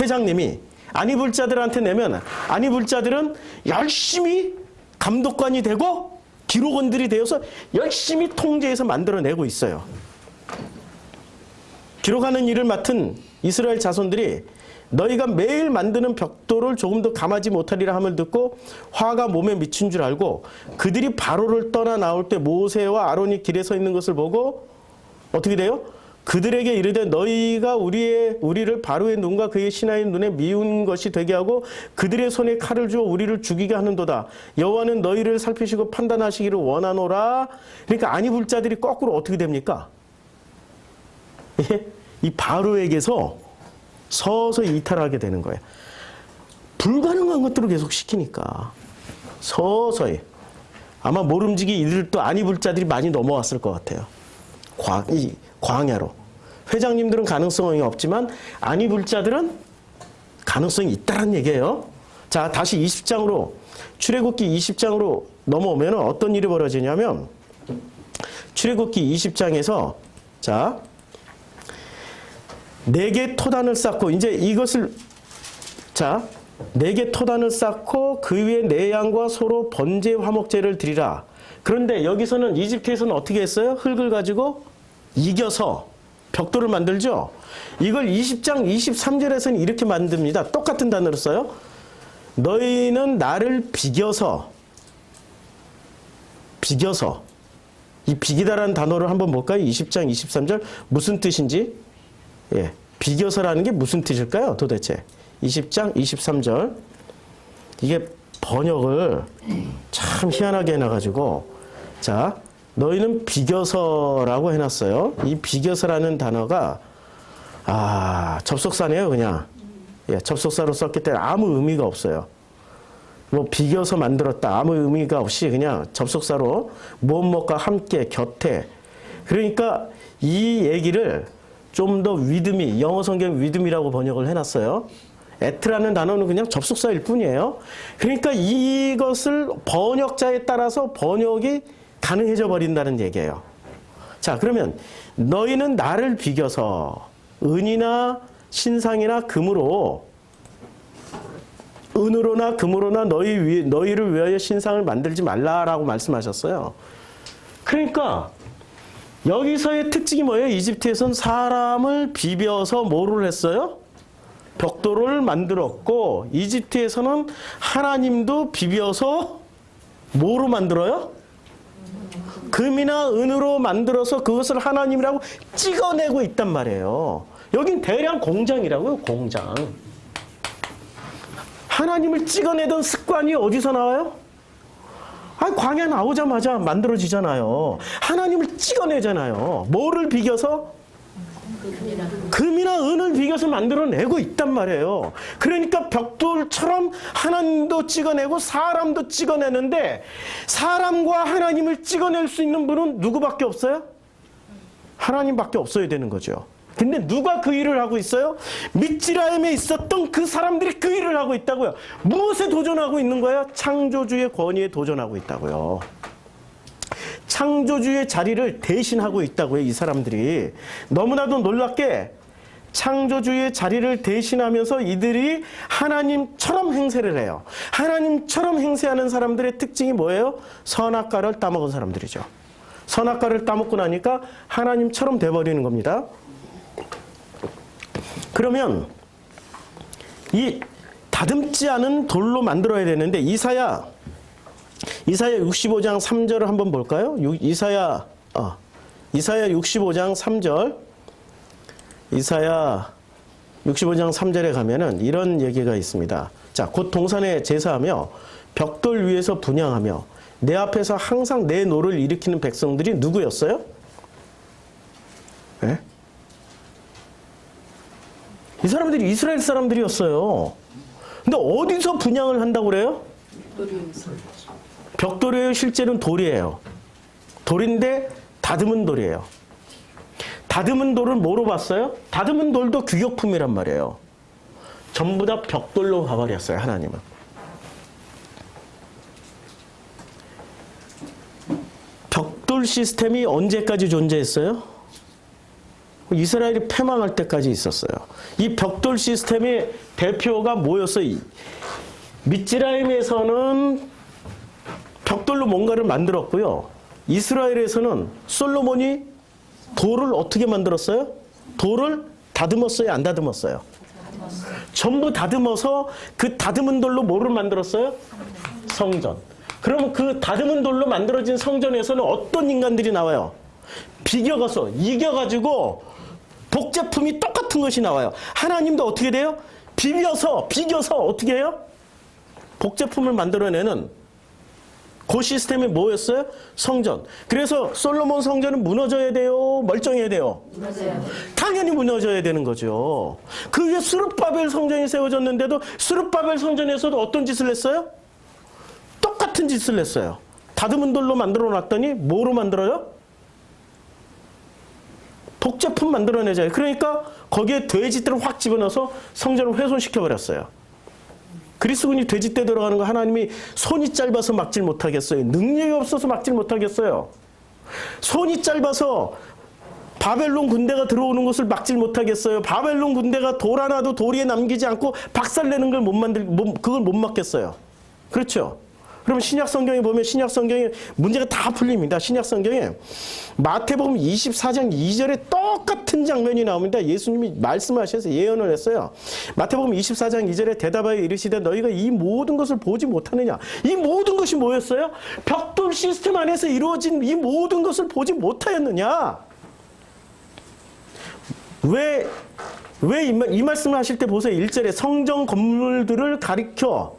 회장님이 아니불자들한테 내면 아니불자들은 열심히 감독관이 되고 기록원들이 되어서 열심히 통제해서 만들어내고 있어요. 기록하는 일을 맡은 이스라엘 자손들이 너희가 매일 만드는 벽돌을 조금도 감하지 못하리라 함을 듣고 화가 몸에 미친 줄 알고 그들이 바로를 떠나 나올 때 모세와 아론이 길에 서 있는 것을 보고 어떻게 돼요? 그들에게 이르되 너희가 우리를 바로의 눈과 그의 신하의 눈에 미운 것이 되게 하고 그들의 손에 칼을 주어 우리를 죽이게 하는도다. 여호와는 너희를 살피시고 판단하시기를 원하노라. 그러니까 아니불자들이 거꾸로 어떻게 됩니까? 이 바로에게서 서서히 이탈하게 되는 거예요. 불가능한 것들을 계속 시키니까 서서히 아마 모름지기 이들도 아니불자들이 많이 넘어왔을 것 같아요. 광야로. 회장님들은 가능성이 없지만 아니불자들은 가능성이 있다는 얘기예요. 자, 다시 20장으로 출애굽기 20장으로 넘어오면 어떤 일이 벌어지냐면 출애굽기 20장에서 자 4개 토단을 쌓고 이제 이것을 자 4개 토단을 쌓고 그 위에 내 양과 소로 번제 화목제를 드리라. 그런데 여기서는 이집트에서는 어떻게 했어요? 흙을 가지고 이겨서 벽돌을 만들죠. 이걸 20장 23절에서는 이렇게 만듭니다. 똑같은 단어를 써요. 너희는 나를 비겨서 이 비기다라는 단어를 한번 볼까요? 20장 23절 무슨 뜻인지. 예, 비겨서라는 게 무슨 뜻일까요? 도대체 20장 23절 이게 번역을 참 희한하게 해놔가지고, 자, 너희는 비교서라고 해놨어요. 이 비교서라는 단어가, 접속사네요, 그냥. 예, 접속사로 썼기 때문에 아무 의미가 없어요. 뭐, 비교서 만들었다. 아무 의미가 없이 그냥 접속사로 무엇과 함께, 곁에. 그러니까 이 얘기를 좀 더 위드미, 영어 성경 위드미라고 번역을 해놨어요. at라는 단어는 그냥 접속사일 뿐이에요. 그러니까 이것을 번역자에 따라서 번역이 가능해져 버린다는 얘기예요. 자, 그러면 너희는 나를 비교서 은이나 신상이나 금으로, 은으로나 금으로나 너희를 위하여 신상을 만들지 말라라고 말씀하셨어요. 그러니까 여기서의 특징이 뭐예요? 이집트에서는 사람을 비벼서 뭐를 했어요? 벽돌을 만들었고, 이집트에서는 하나님도 비벼서 뭐로 만들어요? 금이나 은으로 만들어서 그것을 하나님이라고 찍어내고 있단 말이에요. 여긴 대량 공장이라고요, 공장. 하나님을 찍어내던 습관이 어디서 나와요? 광야 나오자마자 만들어지잖아요. 하나님을 찍어내잖아요. 뭐를 비겨서? 금이나 은을 비겨서 만들어내고 있단 말이에요. 그러니까 벽돌처럼 하나님도 찍어내고 사람도 찍어내는데, 사람과 하나님을 찍어낼 수 있는 분은 누구밖에 없어요? 하나님밖에 없어야 되는 거죠. 근데 누가 그 일을 하고 있어요? 미츠라임에 있었던 그 사람들이 그 일을 하고 있다고요. 무엇에 도전하고 있는 거예요? 창조주의 권위에 도전하고 있다고요. 창조주의 자리를 대신하고 있다고요, 이 사람들이. 너무나도 놀랍게 창조주의 자리를 대신하면서 이들이 하나님처럼 행세를 해요. 하나님처럼 행세하는 사람들의 특징이 뭐예요? 선악과를 따먹은 사람들이죠. 선악과를 따먹고 나니까 하나님처럼 돼버리는 겁니다. 그러면 이 다듬지 않은 돌로 만들어야 되는데, 이사야 65장 3절을 한번 볼까요? 이사야 65장 3절. 이사야 65장 3절에 가면은 이런 얘기가 있습니다. 자, 곧 동산에 제사하며 벽돌 위에서 분향하며 내 앞에서 항상 내 노를 일으키는 백성들이 누구였어요? 네? 이 사람들이 이스라엘 사람들이었어요. 근데 어디서 분향을 한다고 그래요? 벽돌이에요? 실제로는 돌이에요. 돌인데 다듬은 돌이에요. 다듬은 돌을 뭐로 봤어요? 다듬은 돌도 규격품이란 말이에요. 전부 다 벽돌로 봐버렸어요, 하나님은. 벽돌 시스템이 언제까지 존재했어요? 이스라엘이 패망할 때까지 있었어요. 이 벽돌 시스템의 대표가 뭐였어요? 미츠라임에서는 벽돌로 뭔가를 만들었고요. 이스라엘에서는 솔로몬이 돌을 어떻게 만들었어요? 돌을 다듬었어요? 안 다듬었어요? 전부 다듬어서 그 다듬은 돌로 뭐를 만들었어요? 성전. 그러면 그 다듬은 돌로 만들어진 성전에서는 어떤 인간들이 나와요? 비겨가서 이겨가지고 복제품이 똑같은 것이 나와요. 하나님도 어떻게 돼요? 비겨서 어떻게 해요? 복제품을 만들어내는 그 시스템이 뭐였어요? 성전. 그래서 솔로몬 성전은 무너져야 돼요? 멀쩡해야 돼요? 무너져요. 당연히 무너져야 되는 거죠. 그 위에 스룹바벨 성전이 세워졌는데도 스룹바벨 성전에서도 어떤 짓을 했어요? 똑같은 짓을 했어요. 다듬은 돌로 만들어 놨더니 뭐로 만들어요? 복제품 만들어내잖아요. 그러니까 거기에 돼지떼를 확 집어넣어서 성전을 훼손시켜버렸어요. 그리스군이 돼지떼 들어가는 거 하나님이 손이 짧아서 막질 못하겠어요? 능력이 없어서 막질 못하겠어요? 손이 짧아서 바벨론 군대가 들어오는 것을 막질 못하겠어요? 바벨론 군대가 돌 하나도 도리에 남기지 않고 박살내는 걸 그걸 못 막겠어요? 그렇죠? 그러면 신약 성경에 보면 신약 성경에 문제가 다 풀립니다. 신약 성경에 마태복음 24장 2절에 똑같은 장면이 나옵니다. 예수님이 말씀하셔서 예언을 했어요. 마태복음 24장 2절에 대답하여 이르시되 너희가 이 모든 것을 보지 못하느냐. 이 모든 것이 뭐였어요? 벽돌 시스템 안에서 이루어진 이 모든 것을 보지 못하였느냐. 왜 이 말씀을 하실 때 보세요. 1절에 성전 건물들을 가리켜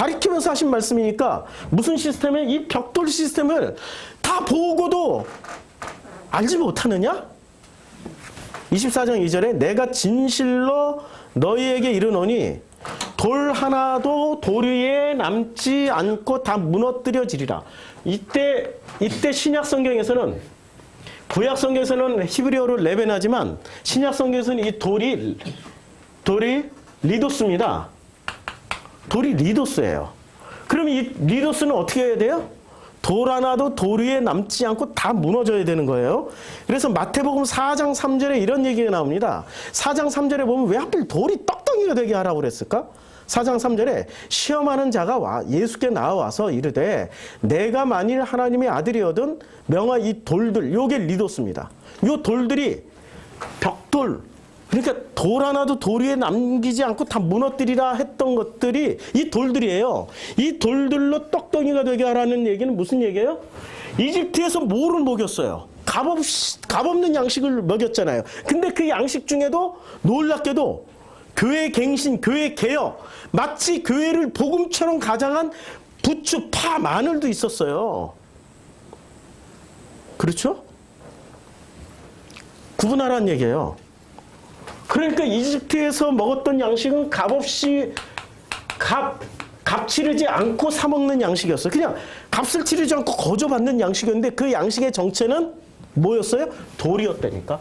가리키면서 하신 말씀이니까 무슨 시스템에 이 벽돌 시스템을 다 보고도 알지 못하느냐? 24장 2절에 내가 진실로 너희에게 이르노니 돌 하나도 돌 위에 남지 않고 다 무너뜨려지리라. 이때 신약 성경에서는, 구약 성경에서는 히브리어로 레베나지만 신약 성경에서는 이 돌이 리도스입니다. 돌이 리도스예요. 그럼 이 리도스는 어떻게 해야 돼요? 돌 하나도 돌 위에 남지 않고 다 무너져야 되는 거예요. 그래서 마태복음 4장 3절에 이런 얘기가 나옵니다. 4장 3절에 보면 왜 하필 돌이 떡덩이가 되게 하라고 그랬을까? 4장 3절에 시험하는 자가 예수께 나와서 이르되 내가 만일 하나님의 아들이거든 명하 이 돌들, 요게 리도스입니다. 요 돌들이 벽돌, 그러니까 돌 하나도 돌 위에 남기지 않고 다 무너뜨리라 했던 것들이 이 돌들이에요. 이 돌들로 떡덩이가 되게 하라는 얘기는 무슨 얘기예요? 이집트에서 뭐를 먹였어요? 값 없는 양식을 먹였잖아요. 근데 그 양식 중에도 놀랍게도 교회 갱신, 교회 개혁, 마치 교회를 복음처럼 가장한 부추, 파, 마늘도 있었어요. 그렇죠? 구분하라는 얘기예요. 그러니까 이집트에서 먹었던 양식은 값없이 값 치르지 않고 사 먹는 양식이었어요. 그냥 값을 치르지 않고 거저받는 양식이었는데 그 양식의 정체는 뭐였어요? 돌이었다니까.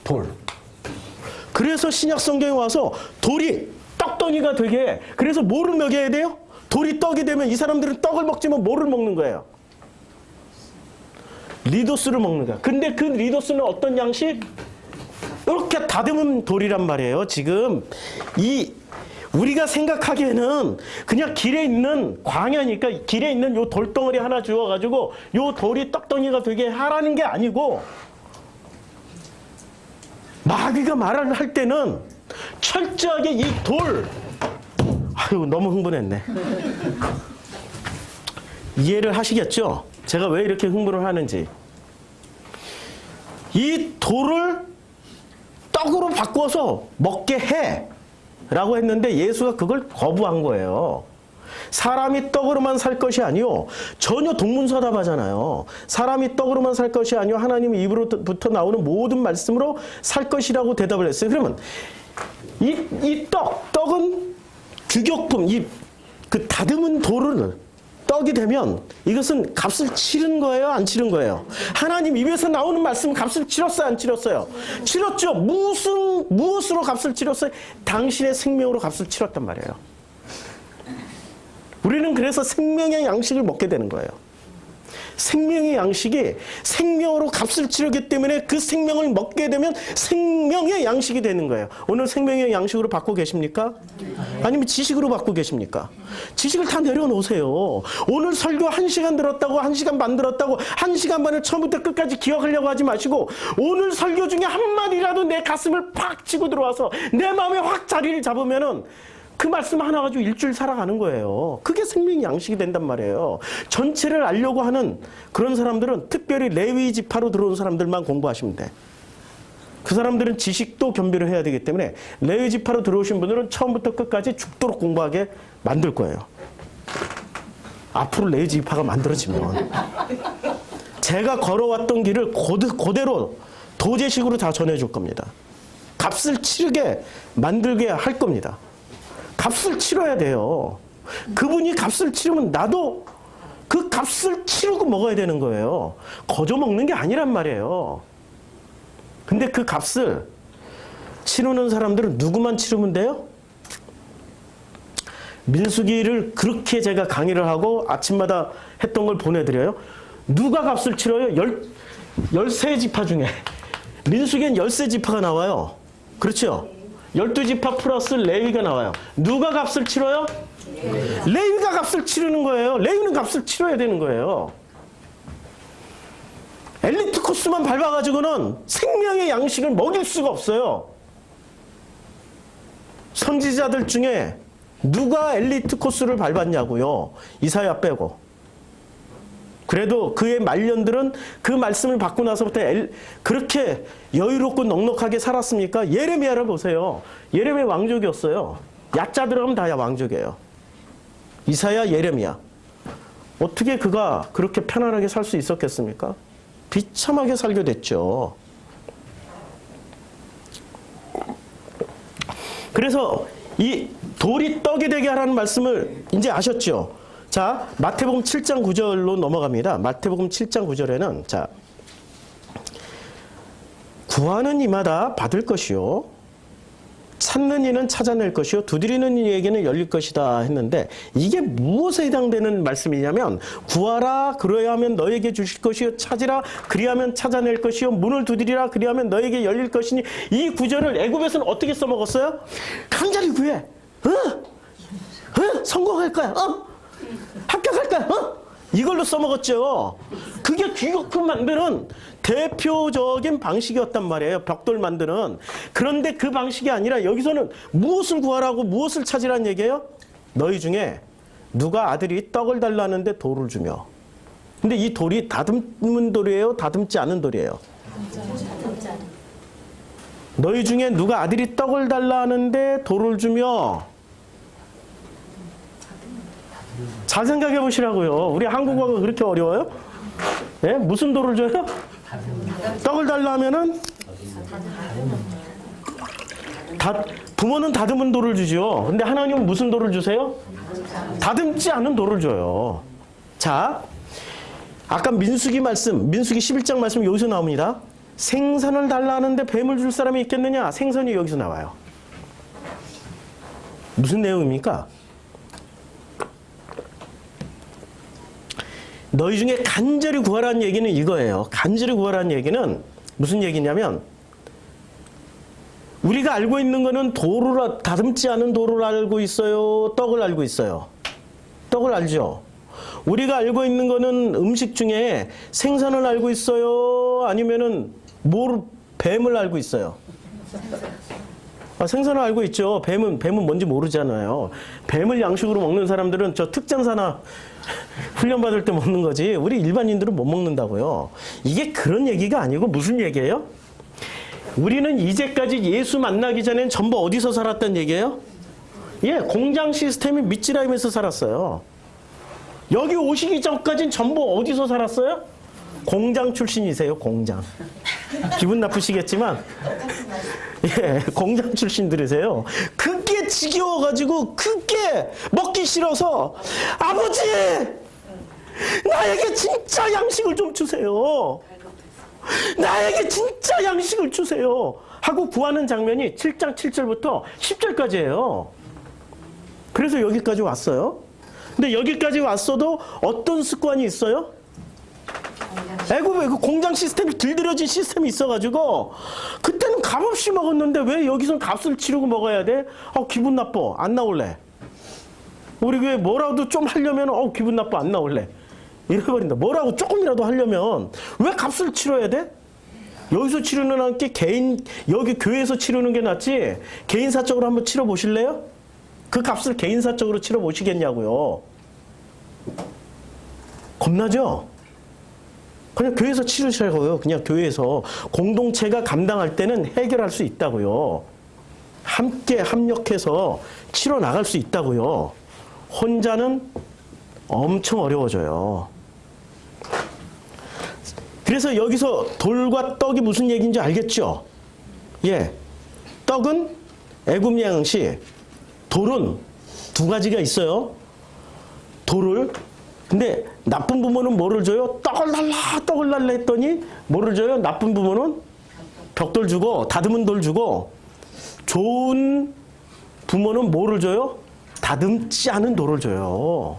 돌. 그래서 신약 성경에 와서 돌이 떡덩이가 되게, 그래서 뭐를 먹여야 돼요? 돌이 떡이 되면 이 사람들은 떡을 먹지만 뭐를 먹는 거예요? 리도스를 먹는 거야. 근데 그 리도스는 어떤 양식? 이렇게 다듬은 돌이란 말이에요. 지금 우리가 생각하기에는 그냥 길에 있는 광야니까 길에 있는 요 돌덩어리 하나 주워가지고 요 돌이 떡덩이가 되게 하라는 게 아니고, 마귀가 말을 할 때는 철저하게 이 돌, 아유 너무 흥분했네. 이해를 하시겠죠? 제가 왜 이렇게 흥분을 하는지. 이 돌을 떡으로 바꿔서 먹게 해 라고 했는데 예수가 그걸 거부한 거예요. 사람이 떡으로만 살 것이 아니요, 전혀 동문서답하잖아요. 사람이 떡으로만 살 것이 아니요 하나님의 입으로부터 나오는 모든 말씀으로 살 것이라고 대답을 했어요. 그러면 이 떡은 규격품, 그 다듬은 돌을 떡이 되면 이것은 값을 치른 거예요, 안 치른 거예요? 하나님 입에서 나오는 말씀 값을 치렀어요, 안 치렀어요? 치렀죠. 무엇으로 값을 치렀어요? 당신의 생명으로 값을 치렀단 말이에요. 우리는 그래서 생명의 양식을 먹게 되는 거예요. 생명의 양식이 생명으로 값을 치르기 때문에 그 생명을 먹게 되면 생명의 양식이 되는 거예요. 오늘 생명의 양식으로 받고 계십니까? 아니면 지식으로 받고 계십니까? 지식을 다 내려놓으세요. 오늘 설교 1시간 들었다고, 1시간 반 들었다고, 1시간 반을 처음부터 끝까지 기억하려고 하지 마시고, 오늘 설교 중에 한마디라도 내 가슴을 팍 치고 들어와서 내 마음에 확 자리를 잡으면은 그 말씀 하나 가지고 일주일 살아가는 거예요. 그게 생명의 양식이 된단 말이에요. 전체를 알려고 하는 그런 사람들은 특별히 레위 지파로 들어온 사람들만 공부하시면 돼. 그 사람들은 지식도 겸비를 해야 되기 때문에 레위 지파로 들어오신 분들은 처음부터 끝까지 죽도록 공부하게 만들 거예요. 앞으로 레위 지파가 만들어지면 제가 걸어왔던 길을 그대로 도제식으로 다 전해줄 겁니다. 값을 치르게 만들게 할 겁니다. 값을 치러야 돼요. 그분이 값을 치르면 나도 그 값을 치르고 먹어야 되는 거예요. 거저 먹는 게 아니란 말이에요. 근데 그 값을 치르는 사람들은 누구만 치르면 돼요? 민수기를 그렇게 제가 강의를 하고 아침마다 했던 걸 보내드려요. 누가 값을 치러요? 13지파 중에. 민수기엔 13지파가 나와요. 그렇죠? 12지파 플러스 레위가 나와요. 누가 값을 치러요? 레위가 값을 치르는 거예요. 레위는 값을 치러야 되는 거예요. 엘리트 코스만 밟아가지고는 생명의 양식을 먹일 수가 없어요. 선지자들 중에 누가 엘리트 코스를 밟았냐고요. 이사야 빼고. 그래도 그의 말년들은 그 말씀을 받고 나서부터 그렇게 여유롭고 넉넉하게 살았습니까? 예레미야를 보세요. 예레미야 왕족이었어요. 야자 들어가면 다 왕족이에요. 이사야, 예레미야. 어떻게 그가 그렇게 편안하게 살 수 있었겠습니까? 비참하게 살게 됐죠. 그래서 이 돌이 떡이 되게 하라는 말씀을 이제 아셨죠? 자, 마태복음 7장 9절로 넘어갑니다. 마태복음 7장 9절에는 자, 구하는 이마다 받을 것이요, 찾는 이는 찾아낼 것이요, 두드리는 이에게는 열릴 것이다 했는데, 이게 무엇에 해당되는 말씀이냐면, 구하라 그러야 하면 너에게 주실 것이요, 찾으라 그리하면 찾아낼 것이요, 문을 두드리라 그리하면 너에게 열릴 것이니, 이 구절을 애굽에서는 어떻게 써먹었어요? 간절히 구해. 성공할 거야. 합격할 거야. 이걸로 써먹었죠. 그게 귀국품 만드는 대표적인 방식이었단 말이에요. 벽돌 만드는. 그런데 그 방식이 아니라 여기서는 무엇을 구하라고 무엇을 찾으라는 얘기예요? 너희 중에 누가 아들이 떡을 달라는데 돌을 주며. 근데 이 돌이 다듬은 돌이에요? 다듬지 않은 돌이에요? 너희 중에 누가 아들이 떡을 달라는데 돌을 주며. 잘 생각해 보시라고요. 우리 한국어가 그렇게 어려워요? 예? 무슨 돌을 줘요? 떡을 달라 하면은 부모는 다듬은 돌을 주죠. 근데 하나님은 무슨 돌을 주세요? 다듬지 않은 돌을 줘요. 자, 아까 민수기 11장 말씀 여기서 나옵니다. 생선을 달라 하는데 뱀을 줄 사람이 있겠느냐? 생선이 여기서 나와요. 무슨 내용입니까? 너희 중에 간절히 구하라는 얘기는 이거예요. 간절히 구하라는 얘기는 무슨 얘기냐면, 우리가 알고 있는 거는 돌을 다듬지 않은 돌을 알고 있어요, 떡을 알고 있어요. 떡을 알죠. 우리가 알고 있는 거는 음식 중에 생선을 알고 있어요, 아니면은 뱀을 알고 있어요. 생선을 알고 있죠. 뱀은 뭔지 모르잖아요. 뱀을 양식으로 먹는 사람들은 저 특전사나 훈련받을 때 먹는 거지, 우리 일반인들은 못 먹는다고요. 이게 그런 얘기가 아니고 무슨 얘기예요? 우리는 이제까지 예수 만나기 전엔 전부 어디서 살았단 얘기예요? 예, 공장 시스템이 미츠라임에서 살았어요. 여기 오시기 전까지는 전부 어디서 살았어요? 공장 출신이세요, 공장. 기분 나쁘시겠지만, 예, 공장 출신들이세요. 그게 지겨워가지고, 그게 먹기 싫어서, 아버지! 나에게 진짜 양식을 좀 주세요. 나에게 진짜 양식을 주세요. 하고 구하는 장면이 7장 7절부터 10절까지예요. 그래서 여기까지 왔어요. 근데 여기까지 왔어도 어떤 습관이 있어요? 애굽에 그 공장 시스템이 길들여진 시스템이 있어가지고, 그때는 값없이 먹었는데 왜 여기선 값을 치르고 먹어야 돼? 기분 나빠. 안 나올래. 우리 교회 뭐라도 좀 하려면 기분 나빠. 안 나올래. 이래버린다. 뭐라고 조금이라도 하려면 왜 값을 치러야 돼? 여기서 치르는 게 여기 교회에서 치르는 게 낫지, 개인사적으로 한번 치러 보실래요? 그 값을 개인사적으로 치러 보시겠냐고요. 겁나죠? 그냥 교회에서 치르시라고요. 그냥 교회에서 공동체가 감당할 때는 해결할 수 있다고요. 함께 합력해서 치러 나갈 수 있다고요. 혼자는 엄청 어려워져요. 그래서 여기서 돌과 떡이 무슨 얘기인지 알겠죠? 예, 떡은 애굽 양식, 돌은 두 가지가 있어요. 돌을, 근데 나쁜 부모는 뭐를 줘요? 떡을 달라 했더니 뭐를 줘요? 나쁜 부모는 벽돌 주고 다듬은 돌 주고, 좋은 부모는 뭐를 줘요? 다듬지 않은 돌을 줘요.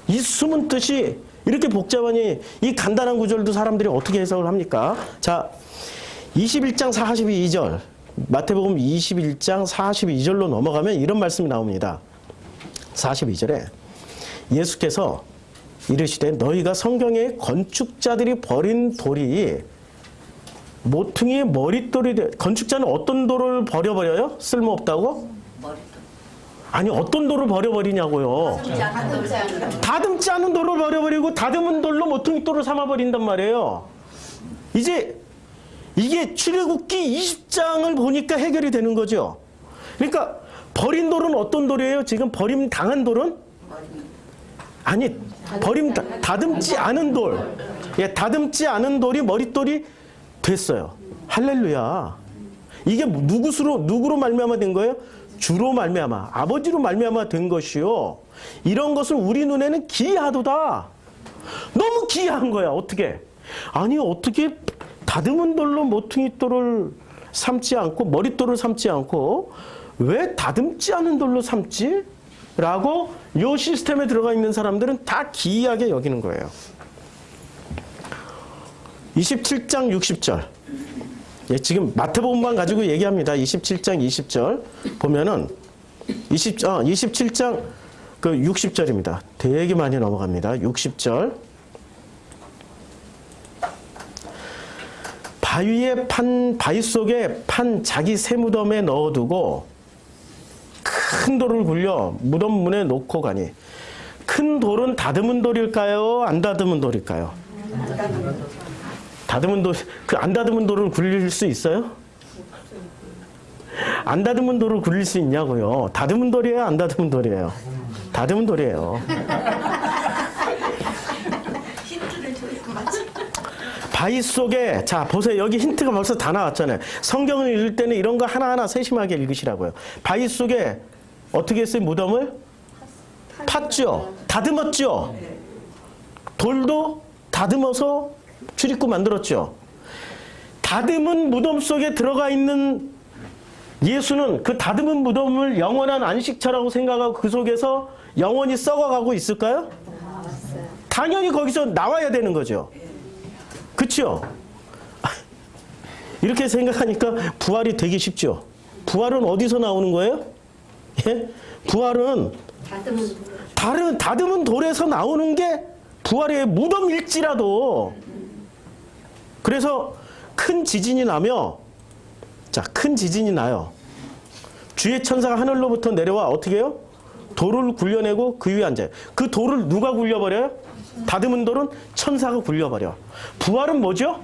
이 숨은 뜻이 이렇게 복잡하니 이 간단한 구절도 사람들이 어떻게 해석을 합니까? 자, 21장 42절, 마태복음 21장 42절로 넘어가면 이런 말씀이 나옵니다. 42절에 예수께서 이르시되 너희가 성경에 건축자들이 버린 돌이 모퉁이의 머릿돌이 건축자는 어떤 돌을 버려버려요? 쓸모없다고? 아니, 어떤 돌을 버려버리냐고요. 다듬지 않은 돌을 버려버리고 다듬은 돌로 모퉁이 돌을 삼아버린단 말이에요. 이제 이게 출애굽기 20장을 보니까 해결이 되는 거죠. 그러니까 버린 돌은 어떤 돌이에요? 지금 버림 당한 돌은? 아니, 다듬지 않은 돌. 예, 다듬지 않은 돌이 머릿돌이 됐어요. 할렐루야. 이게 누구로 말미암아 된 거예요? 주로 말미암아, 아버지로 말미암아 된 것이요. 이런 것을 우리 눈에는 기이하도다. 너무 기이한 거야. 어떻게? 아니, 어떻게 다듬은 돌로 모퉁이 돌을 삼지 않고 머릿돌을 삼지 않고 왜 다듬지 않은 돌로 삼지? 라고 이 시스템에 들어가 있는 사람들은 다 기이하게 여기는 거예요. 27장 60절. 예, 지금 마태복음만 가지고 얘기합니다. 27장 20절 보면은 27장 그 60절입니다. 되게 많이 넘어갑니다. 60절. 바위 속에 판 자기 새 무덤에 넣어두고 큰 돌을 굴려 무덤 문에 놓고 가니 큰 돌은 다듬은 돌일까요? 안 다듬은 돌일까요? 다듬은 돌, 안 다듬은 돌을 굴릴 수 있어요? 안 다듬은 돌을 굴릴 수 있냐고요? 다듬은 돌이에요? 안 다듬은 돌이에요? 다듬은 돌이에요. 바위 속에, 자, 보세요. 여기 힌트가 벌써 다 나왔잖아요. 성경을 읽을 때는 이런 거 하나하나 세심하게 읽으시라고요. 바위 속에 어떻게 했어요? 무덤을? 팠죠? 다듬었죠? 돌도 다듬어서 출입구 만들었죠? 다듬은 무덤 속에 들어가 있는 예수는 그 다듬은 무덤을 영원한 안식처라고 생각하고 그 속에서 영원히 썩어가고 있을까요? 당연히 거기서 나와야 되는 거죠. 그렇죠? 이렇게 생각하니까 부활이 되게 쉽죠. 부활은 어디서 나오는 거예요? 예? 부활은 다듬은 돌에서 나오는 게 부활의 무덤일지라도. 그래서 큰 지진이 나며, 자, 큰 지진이 나요. 주의 천사가 하늘로부터 내려와 어떻게 해요? 돌을 굴려내고 그 위에 앉아요. 그 돌을 누가 굴려버려요? 다듬은 돌은 천사가 굴려버려. 부활은 뭐죠?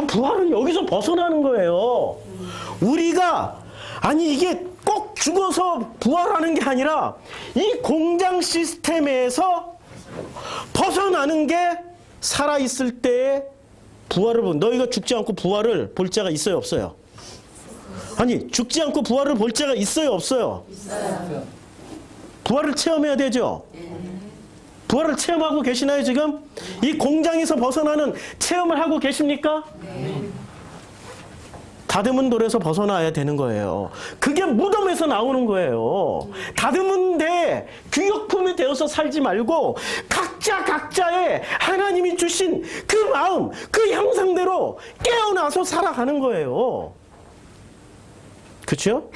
부활은 여기서 벗어나는 거예요. 우리가, 아니 이게 꼭 죽어서 부활하는 게 아니라 이 공장 시스템에서 벗어나는 게 살아있을 때의 부활을 본, 너희가 죽지 않고 부활을 볼 자가 있어요, 없어요? 아니, 죽지 않고 부활을 볼 자가 있어요, 없어요? 있어요. 부활을 체험해야 되죠? 부활을 체험하고 계시나요, 지금? 이 공장에서 벗어나는 체험을 하고 계십니까? 다듬은 돌에서 벗어나야 되는 거예요. 그게 무덤에서 나오는 거예요. 다듬은 데 규격품이 되어서 살지 말고 각자의 하나님이 주신 그 마음, 그 형상대로 깨어나서 살아가는 거예요. 그렇죠?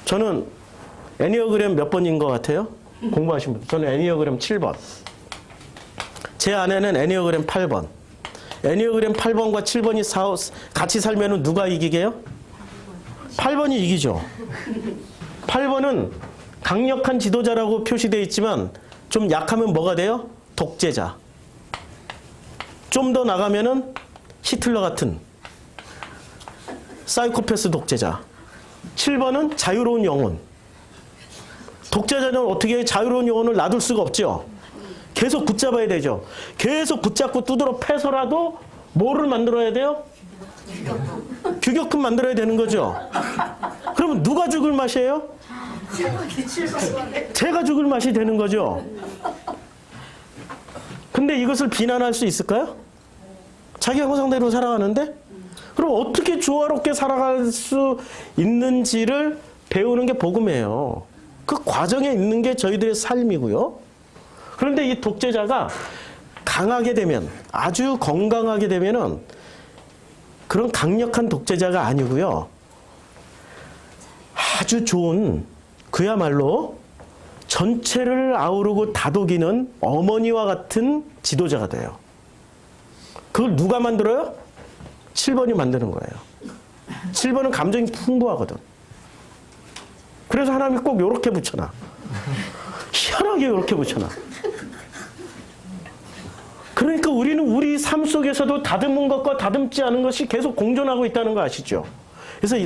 저는 애니어그램 몇 번인 것 같아요? 공부하신 분. 저는 애니어그램 7번. 제 아내는 애니어그램 8번. 애니어그램 8번과 7번이 같이 살면 누가 이기게요? 8번이 이기죠. 8번은 강력한 지도자라고 표시되어 있지만 좀 약하면 뭐가 돼요? 독재자. 좀 더 나가면은 히틀러 같은 사이코패스 독재자. 7번은 자유로운 영혼. 독재자는 어떻게 자유로운 영혼을 놔둘 수가 없죠. 계속 붙잡아야 되죠. 계속 붙잡고 두드러 패서라도 뭐를 만들어야 돼요? 규격품 만들어야 되는 거죠. 그러면 누가 죽을 맛이에요? 제가 죽을 맛이 되는 거죠. 근데 이것을 비난할 수 있을까요? 자기 형상대로 살아가는데? 그럼 어떻게 조화롭게 살아갈 수 있는지를 배우는 게 복음이에요. 그 과정에 있는 게 저희들의 삶이고요. 그런데 이 독재자가 강하게 되면, 아주 건강하게 되면은 그런 강력한 독재자가 아니고요. 아주 좋은, 그야말로 전체를 아우르고 다독이는 어머니와 같은 지도자가 돼요. 그걸 누가 만들어요? 7번이 만드는 거예요. 7번은 감정이 풍부하거든. 그래서 하나님이 꼭 요렇게 붙여놔. 희한하게 요렇게 붙여놔. 그러니까 우리는 우리 삶 속에서도 다듬은 것과 다듬지 않은 것이 계속 공존하고 있다는 거 아시죠? 그래서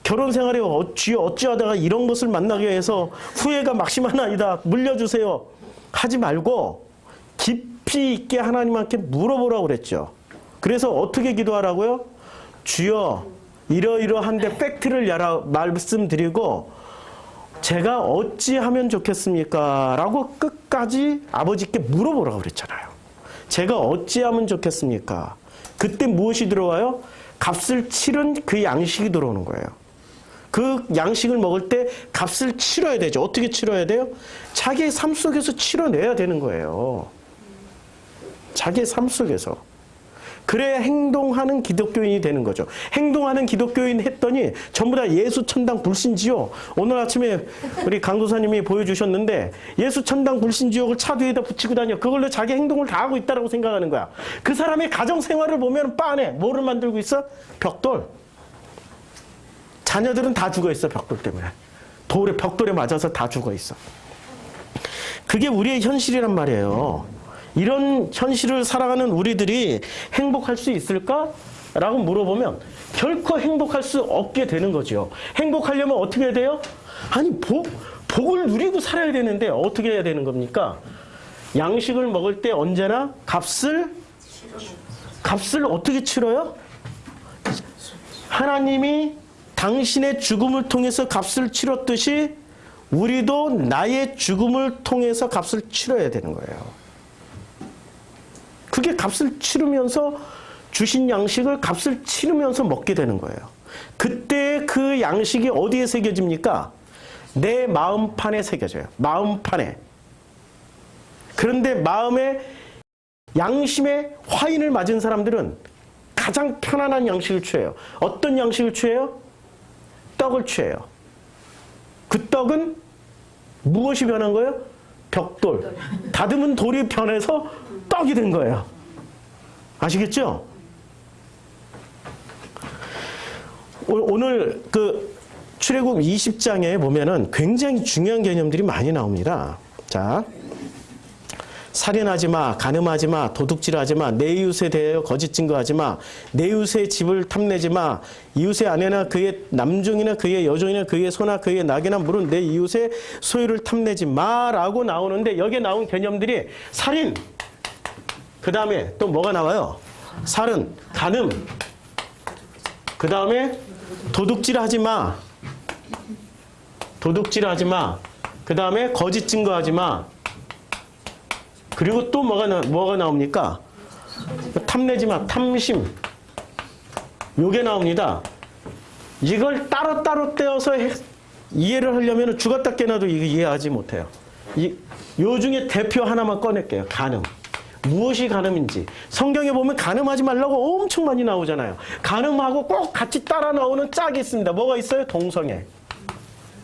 결혼 생활에 어찌하다가 이런 것을 만나게 해서 후회가 막심하나이다. 물려주세요. 하지 말고 깊이 있게 하나님한테 물어보라고 그랬죠. 그래서 어떻게 기도하라고요? 주여 이러이러한데 팩트를 말씀드리고 제가 어찌하면 좋겠습니까? 라고 끝까지 아버지께 물어보라고 그랬잖아요. 제가 어찌하면 좋겠습니까? 그때 무엇이 들어와요? 값을 치른 그 양식이 들어오는 거예요. 그 양식을 먹을 때 값을 치러야 되죠. 어떻게 치러야 돼요? 자기의 삶 속에서 치러내야 되는 거예요. 자기의 삶 속에서. 그래야 행동하는 기독교인이 되는 거죠. 행동하는 기독교인 했더니 전부 다 예수 천당 불신지옥. 오늘 아침에 우리 강도사님이 보여주셨는데 예수 천당 불신지옥을 차 뒤에다 붙이고 다녀. 그걸로 자기 행동을 다 하고 있다고 생각하는 거야. 그 사람의 가정생활을 보면 빤해. 뭐를 만들고 있어? 벽돌. 자녀들은 다 죽어 있어. 벽돌 때문에. 벽돌에 맞아서 다 죽어 있어. 그게 우리의 현실이란 말이에요. 이런 현실을 살아가는 우리들이 행복할 수 있을까? 라고 물어보면 결코 행복할 수 없게 되는 거죠. 행복하려면 어떻게 해야 돼요? 아니 복을 누리고 살아야 되는데 어떻게 해야 되는 겁니까? 양식을 먹을 때 언제나 값을 어떻게 치러요? 하나님이 당신의 죽음을 통해서 값을 치렀듯이 우리도 나의 죽음을 통해서 값을 치러야 되는 거예요. 그게 값을 치르면서 주신 양식을 값을 치르면서 먹게 되는 거예요. 그때 그 양식이 어디에 새겨집니까? 내 마음판에 새겨져요. 마음판에. 그런데 마음에 양심에 화인을 맞은 사람들은 가장 편안한 양식을 취해요. 어떤 양식을 취해요? 떡을 취해요. 그 떡은 무엇이 변한 거예요? 벽돌. 다듬은 돌이 변해서 떡이 된 거예요. 아시겠죠? 오늘 그 출애굽 20장에 보면은 굉장히 중요한 개념들이 많이 나옵니다. 자, 살인하지 마, 간음하지 마, 도둑질하지 마, 내 이웃에 대하여 거짓 증거하지 마, 내 이웃의 집을 탐내지 마, 이웃의 아내나 그의 남종이나 그의 여종이나 그의 소나 그의 낙이나 물은 내 이웃의 소유를 탐내지 마라고 나오는데 여기에 나온 개념들이 살인, 그 다음에 또 뭐가 나와요? 살인, 간음, 그 다음에 도둑질하지 마, 도둑질하지 마, 그 다음에 거짓 증거하지 마. 그리고 또 뭐가 나옵니까? 탐내지 마, 탐심. 요게 나옵니다. 이걸 따로따로 떼어서 이해를 하려면 죽었다 깨나도 이거 이해하지 못해요. 요 중에 대표 하나만 꺼낼게요. 간음. 무엇이 간음인지. 성경에 보면 간음하지 말라고 엄청 많이 나오잖아요. 간음하고 꼭 같이 따라 나오는 짝이 있습니다. 뭐가 있어요? 동성애.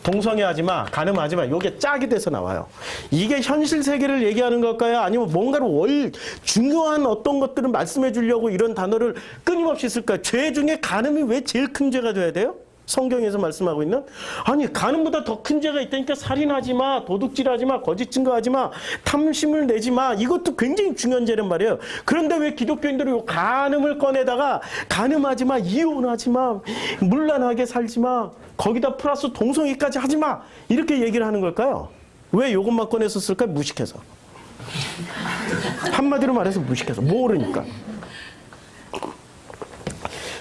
동성애하지 마, 간음하지 마. 이게 짝이 돼서 나와요. 이게 현실 세계를 얘기하는 걸까요? 아니면 뭔가를 중요한 어떤 것들을 말씀해 주려고 이런 단어를 끊임없이 쓸까요? 죄 중에 간음이 왜 제일 큰 죄가 돼야 돼요? 성경에서 말씀하고 있는? 아니, 간음보다 더 큰 죄가 있다니까. 살인하지 마, 도둑질하지 마, 거짓 증거하지 마, 탐심을 내지 마. 이것도 굉장히 중요한 죄란 말이에요. 그런데 왜 기독교인들은 이 간음을 꺼내다가 간음하지 마, 이혼하지 마, 문란하게 살지 마, 거기다 플러스 동성애까지 하지 마, 이렇게 얘기를 하는 걸까요? 왜 이것만 꺼내서 쓸까요? 무식해서. 한마디로 말해서 무식해서. 모르니까.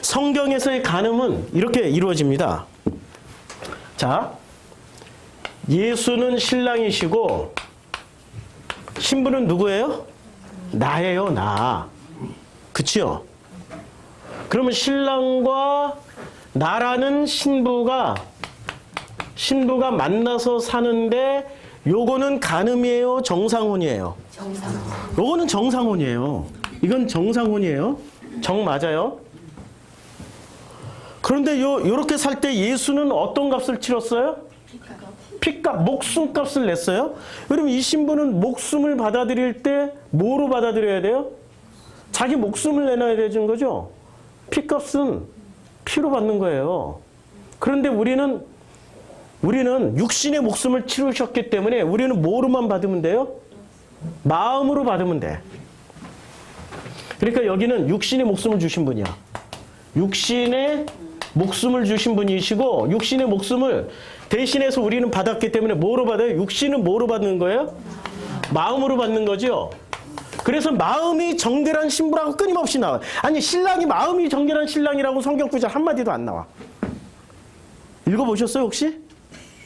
성경에서의 간음은 이렇게 이루어집니다. 자, 예수는 신랑이시고 신부는 누구예요? 나예요, 나. 그치요? 그러면 신랑과 나라는 신부가 만나서 사는데 요거는 간음이에요, 정상혼이에요? 정상혼. 요거는 정상혼이에요. 이건 정상혼이에요. 정 맞아요? 그런데 요렇게 살 때 예수는 어떤 값을 치렀어요? 피값, 목숨값을 냈어요. 그럼 이 신부는 목숨을 받아들일 때 뭐로 받아들여야 돼요? 자기 목숨을 내놔야 되는 거죠. 피값은 피로 받는 거예요. 그런데 우리는 육신의 목숨을 치르셨기 때문에 우리는 뭐로만 받으면 돼요? 마음으로 받으면 돼. 그러니까 여기는 육신의 목숨을 주신 분이야. 육신의 목숨을 주신 분이시고 육신의 목숨을 대신해서 우리는 받았기 때문에 뭐로 받아요? 육신은 뭐로 받는 거예요? 마음으로 받는 거죠. 그래서 마음이 정결한 신부라고 끊임없이 나와요. 아니 신랑이 마음이 정결한 신랑이라고 성경 구절 한마디도 안 나와. 읽어보셨어요 혹시?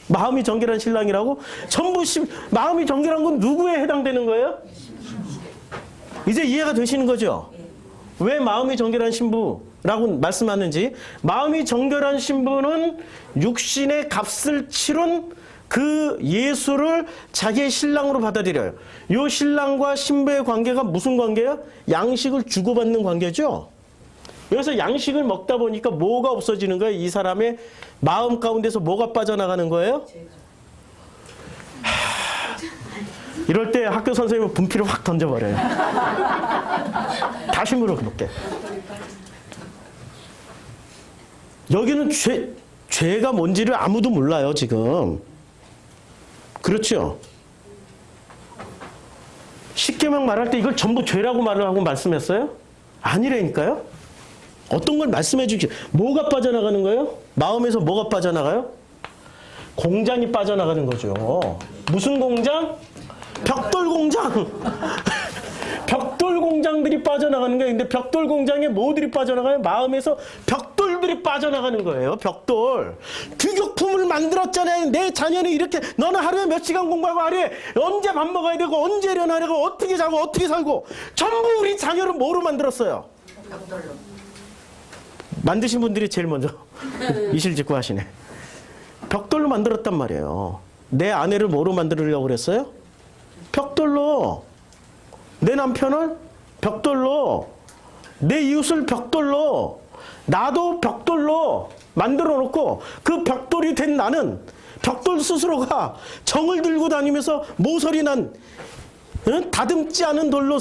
마음이 정결한 신랑이라고? 전부 마음이 정결한 건 누구에 해당되는 거예요? 이제 이해가 되시는 거죠? 왜 마음이 정결한 신부라고 말씀하는지. 마음이 정결한 신부는 육신의 값을 치른 그 예수를 자기의 신랑으로 받아들여요. 이 신랑과 신부의 관계가 무슨 관계예요? 양식을 주고받는 관계죠. 여기서 양식을 먹다 보니까 뭐가 없어지는 거예요? 이 사람의 마음 가운데서 뭐가 빠져나가는 거예요? 이럴 때 학교 선생님은 분필을 확 던져버려요. 다시 물어볼게. 여기는 죄가 뭔지를 아무도 몰라요 지금. 그렇죠? 십계명 말할 때 이걸 전부 죄라고 말을 하고 말씀했어요? 아니라니까요? 어떤 걸 말씀해 주시. 뭐가 빠져나가는 거예요? 마음에서 뭐가 빠져나가요? 공장이 빠져나가는 거죠. 무슨 공장? 벽돌 공장. 벽돌 공장들이 빠져나가는 거예요. 근데 벽돌 공장에 뭐들이 빠져나가요? 마음에서 벽돌들이 빠져나가는 거예요. 벽돌. 규격품을 만들었잖아요. 내 자녀는 이렇게 너는 하루에 몇 시간 공부하고 하루에 언제 밥 먹어야 되고 언제 일어나려고 어떻게 자고 어떻게 살고 전부 우리 자녀를 뭐로 만들었어요? 벽돌로. 만드신 분들이 제일 먼저 이실직고 하시네. 벽돌로 만들었단 말이에요. 내 아내를 뭐로 만들려고 그랬어요? 벽돌로. 내 남편을 벽돌로. 내 이웃을 벽돌로. 나도 벽돌로 만들어 놓고 그 벽돌이 된 나는 벽돌 스스로가 정을 들고 다니면서 모서리 난 다듬지 않은 돌로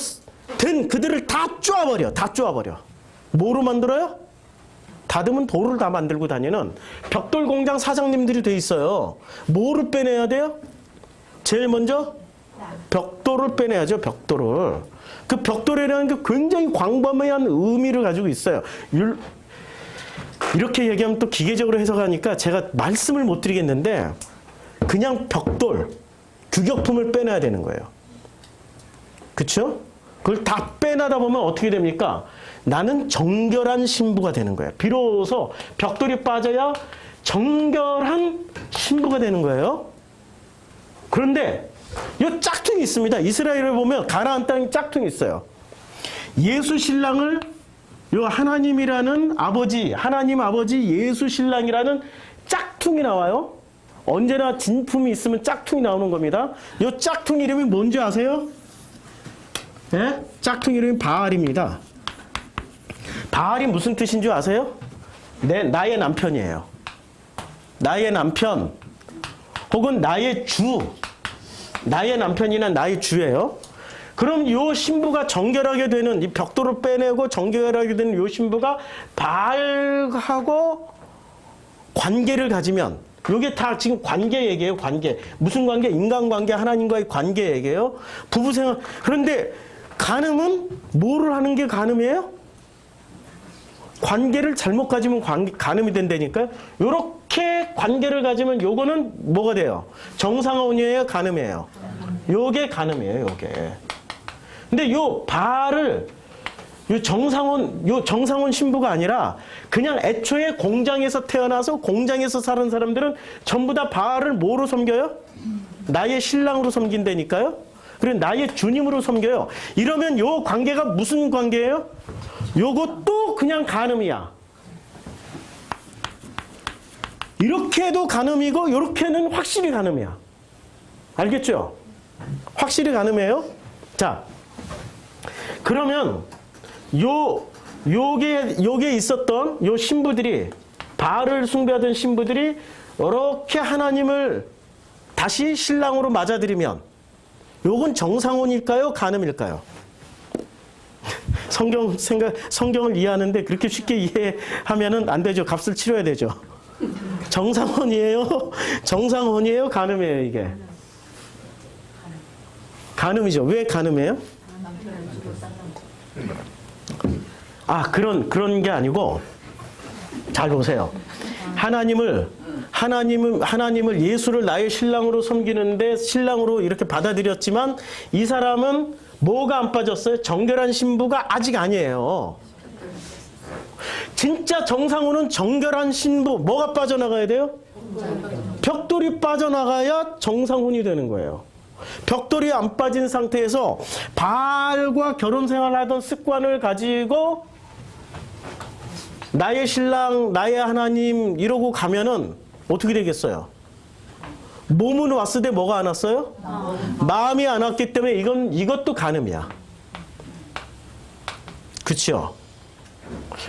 된 그들을 다 쪼아버려. 다 쪼아버려. 뭐로 만들어요? 다듬은 돌을 다 만들고 다니는 벽돌 공장 사장님들이 돼 있어요. 뭐를 빼내야 돼요? 제일 먼저 벽돌을 빼내야죠. 벽돌을. 그 벽돌이라는 게 굉장히 광범위한 의미를 가지고 있어요. 이렇게 얘기하면 또 기계적으로 해석하니까 제가 말씀을 못 드리겠는데 그냥 벽돌, 규격품을 빼내야 되는 거예요. 그렇죠? 그걸 다 빼내다 보면 어떻게 됩니까? 나는 정결한 신부가 되는 거예요. 비로소 벽돌이 빠져야 정결한 신부가 되는 거예요. 그런데 이 짝퉁이 있습니다. 이스라엘을 보면 가나안 땅에 짝퉁이 있어요. 예수 신랑을 요 하나님이라는 아버지, 하나님 아버지 예수 신랑이라는 짝퉁이 나와요. 언제나 진품이 있으면 짝퉁이 나오는 겁니다. 요 짝퉁 이름이 뭔지 아세요? 예? 짝퉁 이름이 바알입니다. 바알이 무슨 뜻인 줄 아세요? 나의 남편이에요. 나의 남편 혹은 나의 주. 나의 남편이나 나의 주예요. 그럼 요 신부가 정결하게 되는 이 벽돌을 빼내고 정결하게 되는 요 신부가 바알하고 관계를 가지면 요게 다 지금 관계 얘기예요. 관계. 무슨 관계? 인간관계, 하나님과의 관계 얘기예요. 부부생활. 그런데 간음은 뭐를 하는 게 간음이에요? 관계를 잘못 가지면 간음이 된다니까요. 요렇게 관계를 가지면 요거는 뭐가 돼요? 정상혼이에요? 간음이에요? 요게 간음이에요. 요게. 근데 요 바알을 요 정상혼 신부가 아니라 그냥 애초에 공장에서 태어나서 공장에서 사는 사람들은 전부 다 바알을 뭐로 섬겨요? 나의 신랑으로 섬긴다니까요. 그리고 나의 주님으로 섬겨요. 이러면 요 관계가 무슨 관계예요? 요것도 그냥 간음이야. 이렇게도 간음이고 이렇게는 확실히 간음이야. 알겠죠? 확실히 간음이에요. 자, 그러면 요게 있었던 요 신부들이 바알을 숭배하던 신부들이 이렇게 하나님을 다시 신랑으로 맞아들이면 요건 정상혼일까요? 간음일까요? 성경을 이해하는데 그렇게 쉽게 이해하면은 안 되죠. 값을 치러야 되죠. 정상혼이에요? 정상혼이에요? 간음이에요, 이게? 간음이죠. 왜 간음이에요? 아, 그런 게 아니고 잘 보세요. 하나님을 예수를 나의 신랑으로 섬기는데 신랑으로 이렇게 받아들였지만 이 사람은 뭐가 안 빠졌어요? 정결한 신부가 아직 아니에요. 진짜 정상으로는 정결한 신부 뭐가 빠져나가야 돼요? 벽돌이 빠져나가야 정상혼이 되는 거예요. 벽돌이 안 빠진 상태에서 바알과 결혼 생활하던 습관을 가지고 나의 신랑, 나의 하나님 이러고 가면은 어떻게 되겠어요? 몸은 왔으되 뭐가 안 왔어요? 마음이 안 왔기 때문에 이것도 간음이야. 그렇죠?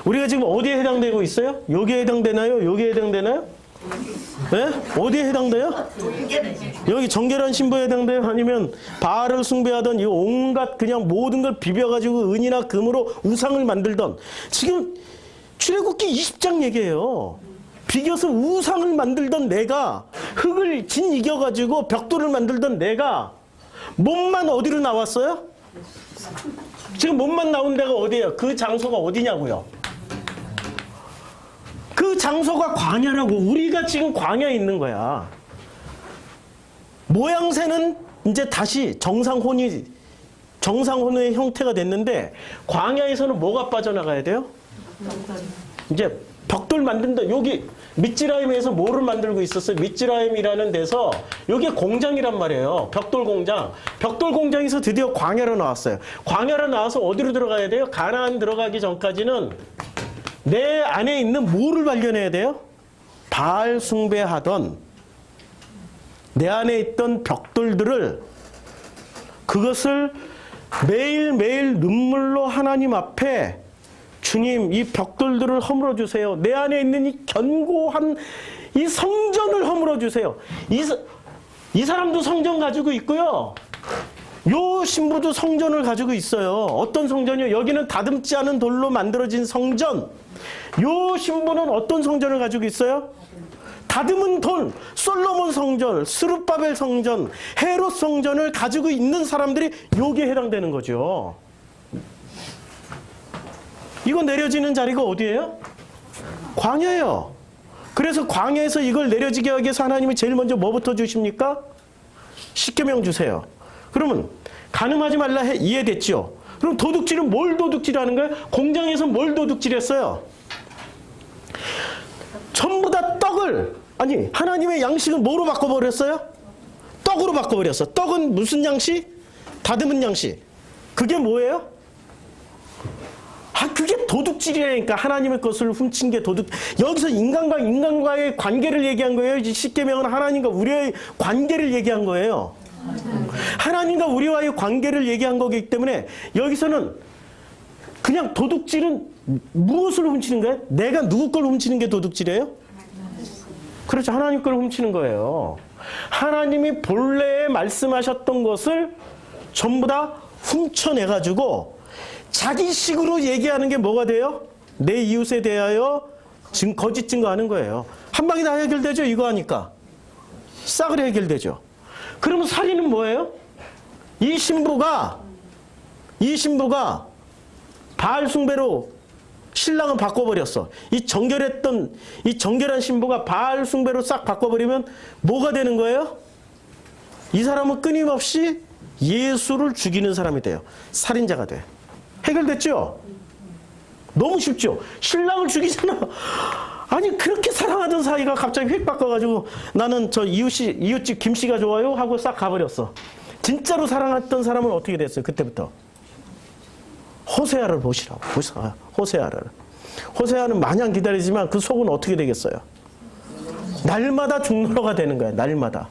우리가 지금 어디에 해당되고 있어요? 여기에 해당되나요? 여기에 해당되나요? 네? 어디에 해당돼요? 여기 정결한 신부에 해당돼요? 아니면 바알을 숭배하던 이 온갖 그냥 모든 걸 비벼가지고 은이나 금으로 우상을 만들던 지금 출애굽기 20장 얘기예요. 비겨서 우상을 만들던 내가 흙을 진 이겨가지고 벽돌을 만들던 내가 몸만 어디로 나왔어요? 지금 몸만 나온 데가 어디예요? 그 장소가 어디냐고요? 그 장소가 광야라고. 우리가 지금 광야에 있는 거야. 모양새는 이제 다시 정상혼의 형태가 됐는데 광야에서는 뭐가 빠져나가야 돼요? 이제 벽돌 만든다. 여기 미츠라임에서 뭐를 만들고 있었어요? 미츠라임이라는 데서 여기 공장이란 말이에요. 벽돌 공장. 벽돌 공장에서 드디어 광야로 나왔어요. 광야로 나와서 어디로 들어가야 돼요? 가나안 들어가기 전까지는 내 안에 있는 뭐를 발견해야 돼요? 바알 숭배하던 내 안에 있던 벽돌들을 그것을 매일매일 눈물로 하나님 앞에 주님 이 벽돌들을 허물어 주세요. 내 안에 있는 이 견고한 이 성전을 허물어 주세요. 이 사람도 성전 가지고 있고요. 요 신부도 성전을 가지고 있어요. 어떤 성전이요? 여기는 다듬지 않은 돌로 만들어진 성전. 요 신부는 어떤 성전을 가지고 있어요? 다듬은 돌, 솔로몬 성전, 스룹바벨 성전, 헤롯 성전을 가지고 있는 사람들이 여기에 해당되는 거죠. 이거 내려지는 자리가 어디예요? 광야예요. 그래서 광야에서 이걸 내려지게 하기 위해서 하나님이 제일 먼저 뭐부터 주십니까? 십계명 주세요. 그러면 간음하지 말라 이해됐죠? 그럼 도둑질은 뭘 도둑질하는 거예요? 공장에서 뭘 도둑질했어요? 전부 다 떡을, 아니 하나님의 양식을 뭐로 바꿔버렸어요? 떡으로 바꿔버렸어. 떡은 무슨 양식? 다듬은 양식. 그게 뭐예요? 그게 도둑질이라니까. 하나님의 것을 훔친 게 도둑. 여기서 인간과 인간과의 관계를 얘기한 거예요. 십계명은 하나님과 우리의 관계를 얘기한 거예요. 하나님과 우리와의 관계를 얘기한 거기 때문에 여기서는 그냥 도둑질은 무엇을 훔치는 거예요? 내가 누구 걸 훔치는 게 도둑질이에요? 그렇죠. 하나님 걸 훔치는 거예요. 하나님이 본래에 말씀하셨던 것을 전부 다 훔쳐내가지고 자기식으로 얘기하는 게 뭐가 돼요? 내 이웃에 대하여 거짓 증거하는 거예요. 한 방에 다 해결되죠? 이거 하니까. 싹을 해결되죠. 그러면 살인은 뭐예요? 이 신부가 바알 숭배로 신랑은 바꿔버렸어. 이 정결한 신부가 바알 숭배로 싹 바꿔버리면 뭐가 되는 거예요? 이 사람은 끊임없이 예수를 죽이는 사람이 돼요. 살인자가 돼. 해결됐죠? 너무 쉽죠? 신랑을 죽이잖아. 아니 그렇게 사랑하던 사이가 갑자기 휙 바꿔가지고 나는 저 이웃집 김씨가 좋아요 하고 싹 가버렸어. 진짜로 사랑했던 사람은 어떻게 됐어요? 그때부터. 호세아를 보시라고. 호세아를. 호세아는 마냥 기다리지만 그 속은 어떻게 되겠어요? 날마다 죽노라가 되는 거야. 날마다.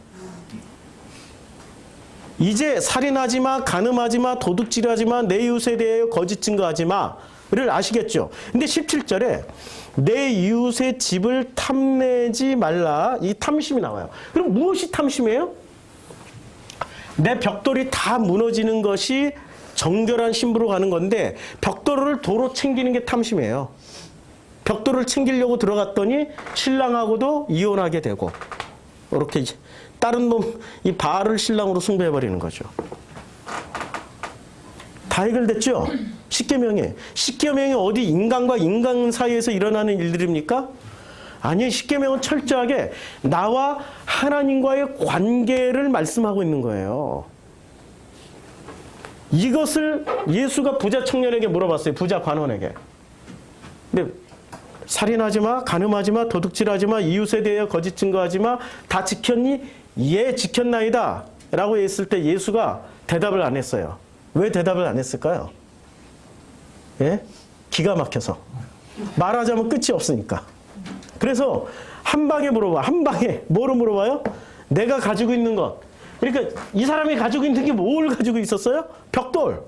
이제 살인하지 마, 간음하지 마, 도둑질하지 마, 내 이웃에 대해 거짓 증거하지 마를 아시겠죠? 근데 17절에 내 이웃의 집을 탐내지 말라. 이 탐심이 나와요. 그럼 무엇이 탐심이에요? 내 벽돌이 다 무너지는 것이 정결한 신부로 가는 건데 벽돌을 도로 챙기는 게 탐심이에요. 벽돌을 챙기려고 들어갔더니 신랑하고도 이혼하게 되고 이렇게 다른 놈, 이 바알을 신랑으로 숭배해버리는 거죠. 다 해결됐죠? 십계명이 어디 인간과 인간 사이에서 일어나는 일들입니까? 아니, 십계명은 철저하게 나와 하나님과의 관계를 말씀하고 있는 거예요. 이것을 예수가 부자 청년에게 물어봤어요. 부자 관원에게. 근데 살인하지 마, 간음하지 마, 도둑질하지 마, 이웃에 대하여 거짓 증거하지 마, 다 지켰니? 예, 지켰나이다 라고 했을 때 예수가 대답을 안 했어요. 왜 대답을 안 했을까요? 예? 기가 막혀서. 말하자면 끝이 없으니까. 그래서 한 방에 물어봐. 한 방에. 뭐로 물어봐요? 내가 가지고 있는 것. 그러니까 이 사람이 가지고 있는 게 뭘 가지고 있었어요? 벽돌.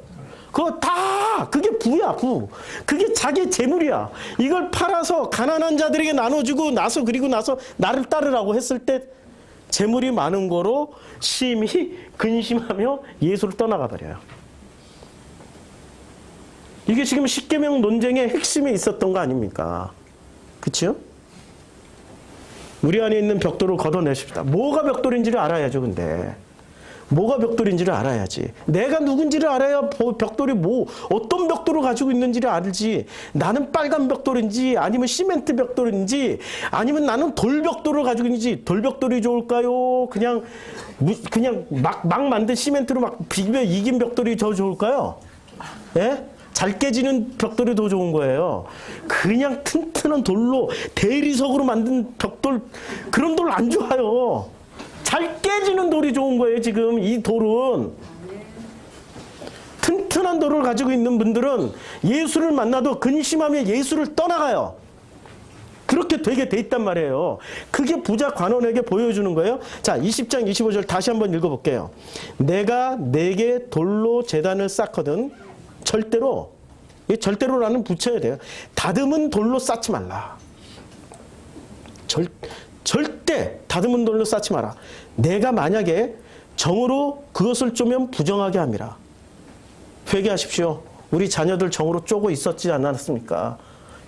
그거 다 그게 부야, 부. 그게 자기 재물이야. 이걸 팔아서 가난한 자들에게 나눠주고 나서 그리고 나서 나를 따르라고 했을 때 재물이 많은 거로 심히 근심하며 예수를 떠나가 버려요. 이게 지금 십계명 논쟁의 핵심에 있었던 거 아닙니까? 그렇죠? 우리 안에 있는 벽돌을 걷어내십시다. 뭐가 벽돌인지를 알아야죠, 근데. 뭐가 벽돌인지를 알아야지. 내가 누군지를 알아야 벽돌이 어떤 벽돌을 가지고 있는지를 알지. 나는 빨간 벽돌인지, 아니면 시멘트 벽돌인지, 아니면 나는 돌벽돌을 가지고 있는지. 돌벽돌이 좋을까요? 그냥 막 만든 시멘트로 막 비벼 이긴 벽돌이 더 좋을까요? 예? 잘 깨지는 벽돌이 더 좋은 거예요. 그냥 튼튼한 돌로 대리석으로 만든 벽돌, 그런 돌 안 좋아요. 잘 깨지는 돌이 좋은 거예요. 지금 이 돌은 튼튼한 돌을 가지고 있는 분들은 예수를 만나도 근심하며 예수를 떠나가요. 그렇게 되게 돼 있단 말이에요. 그게 부자 관원에게 보여주는 거예요. 자, 20장 25절 다시 한번 읽어볼게요. 내가 내게 돌로 제단을 쌓거든 절대로, 이 절대로라는 붙여야 돼요. 다듬은 돌로 쌓지 말라. 절대 다듬은 돌로 쌓지 마라. 내가 만약에 정으로 그것을 쪼면 부정하게 함이라. 회개하십시오. 우리 자녀들 정으로 쪼고 있었지 않았습니까?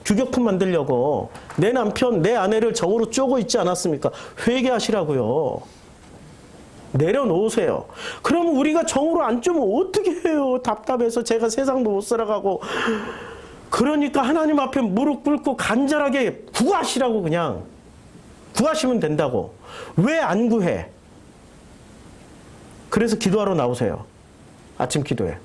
규격품 만들려고 내 남편, 내 아내를 정으로 쪼고 있지 않았습니까? 회개하시라고요. 내려놓으세요. 그럼 우리가 정으로 안 쪼면 어떻게 해요? 답답해서 제가 세상도 못 살아가고. 그러니까 하나님 앞에 무릎 꿇고 간절하게 구하시라고. 그냥 구하시면 된다고. 왜 안 구해? 그래서 기도하러 나오세요. 아침 기도에.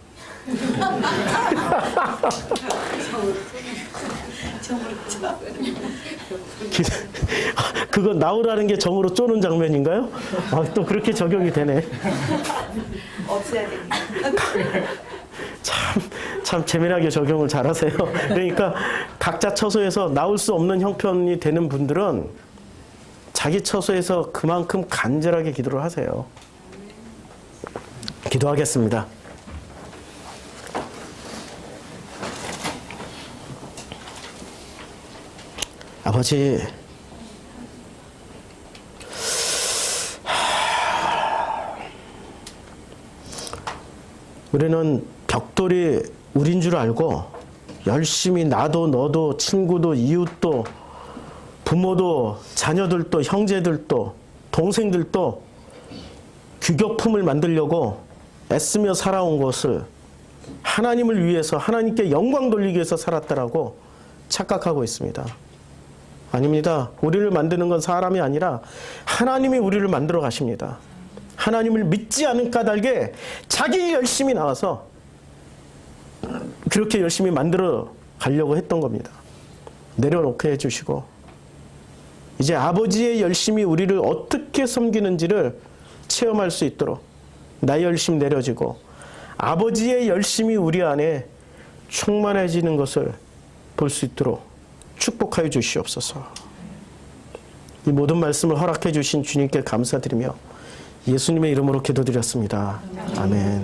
그거 나오라는 게 정으로 쪼는 장면인가요? 아, 또 그렇게 적용이 되네. 없애야 됩니다. 참 재미나게 적용을 잘하세요. 그러니까 각자 처소에서 나올 수 없는 형편이 되는 분들은 자기 처소에서 그만큼 간절하게 기도를 하세요. 기도하겠습니다. 아버지, 우리는 벽돌이 우린 줄 알고 열심히 나도 너도 친구도 이웃도 부모도 자녀들도 형제들도 동생들도 규격품을 만들려고 애쓰며 살아온 것을 하나님을 위해서 하나님께 영광 돌리기 위해서 살았다라고 착각하고 있습니다. 아닙니다. 우리를 만드는 건 사람이 아니라 하나님이 우리를 만들어 가십니다. 하나님을 믿지 않은 까닭에 자기 열심히 나와서 그렇게 열심히 만들어 가려고 했던 겁니다. 내려놓게 해주시고 이제 아버지의 열심이 우리를 어떻게 섬기는지를 체험할 수 있도록 나의 열심 내려지고 아버지의 열심이 우리 안에 충만해지는 것을 볼 수 있도록 축복하여 주시옵소서. 이 모든 말씀을 허락해 주신 주님께 감사드리며 예수님의 이름으로 기도드렸습니다. 아멘.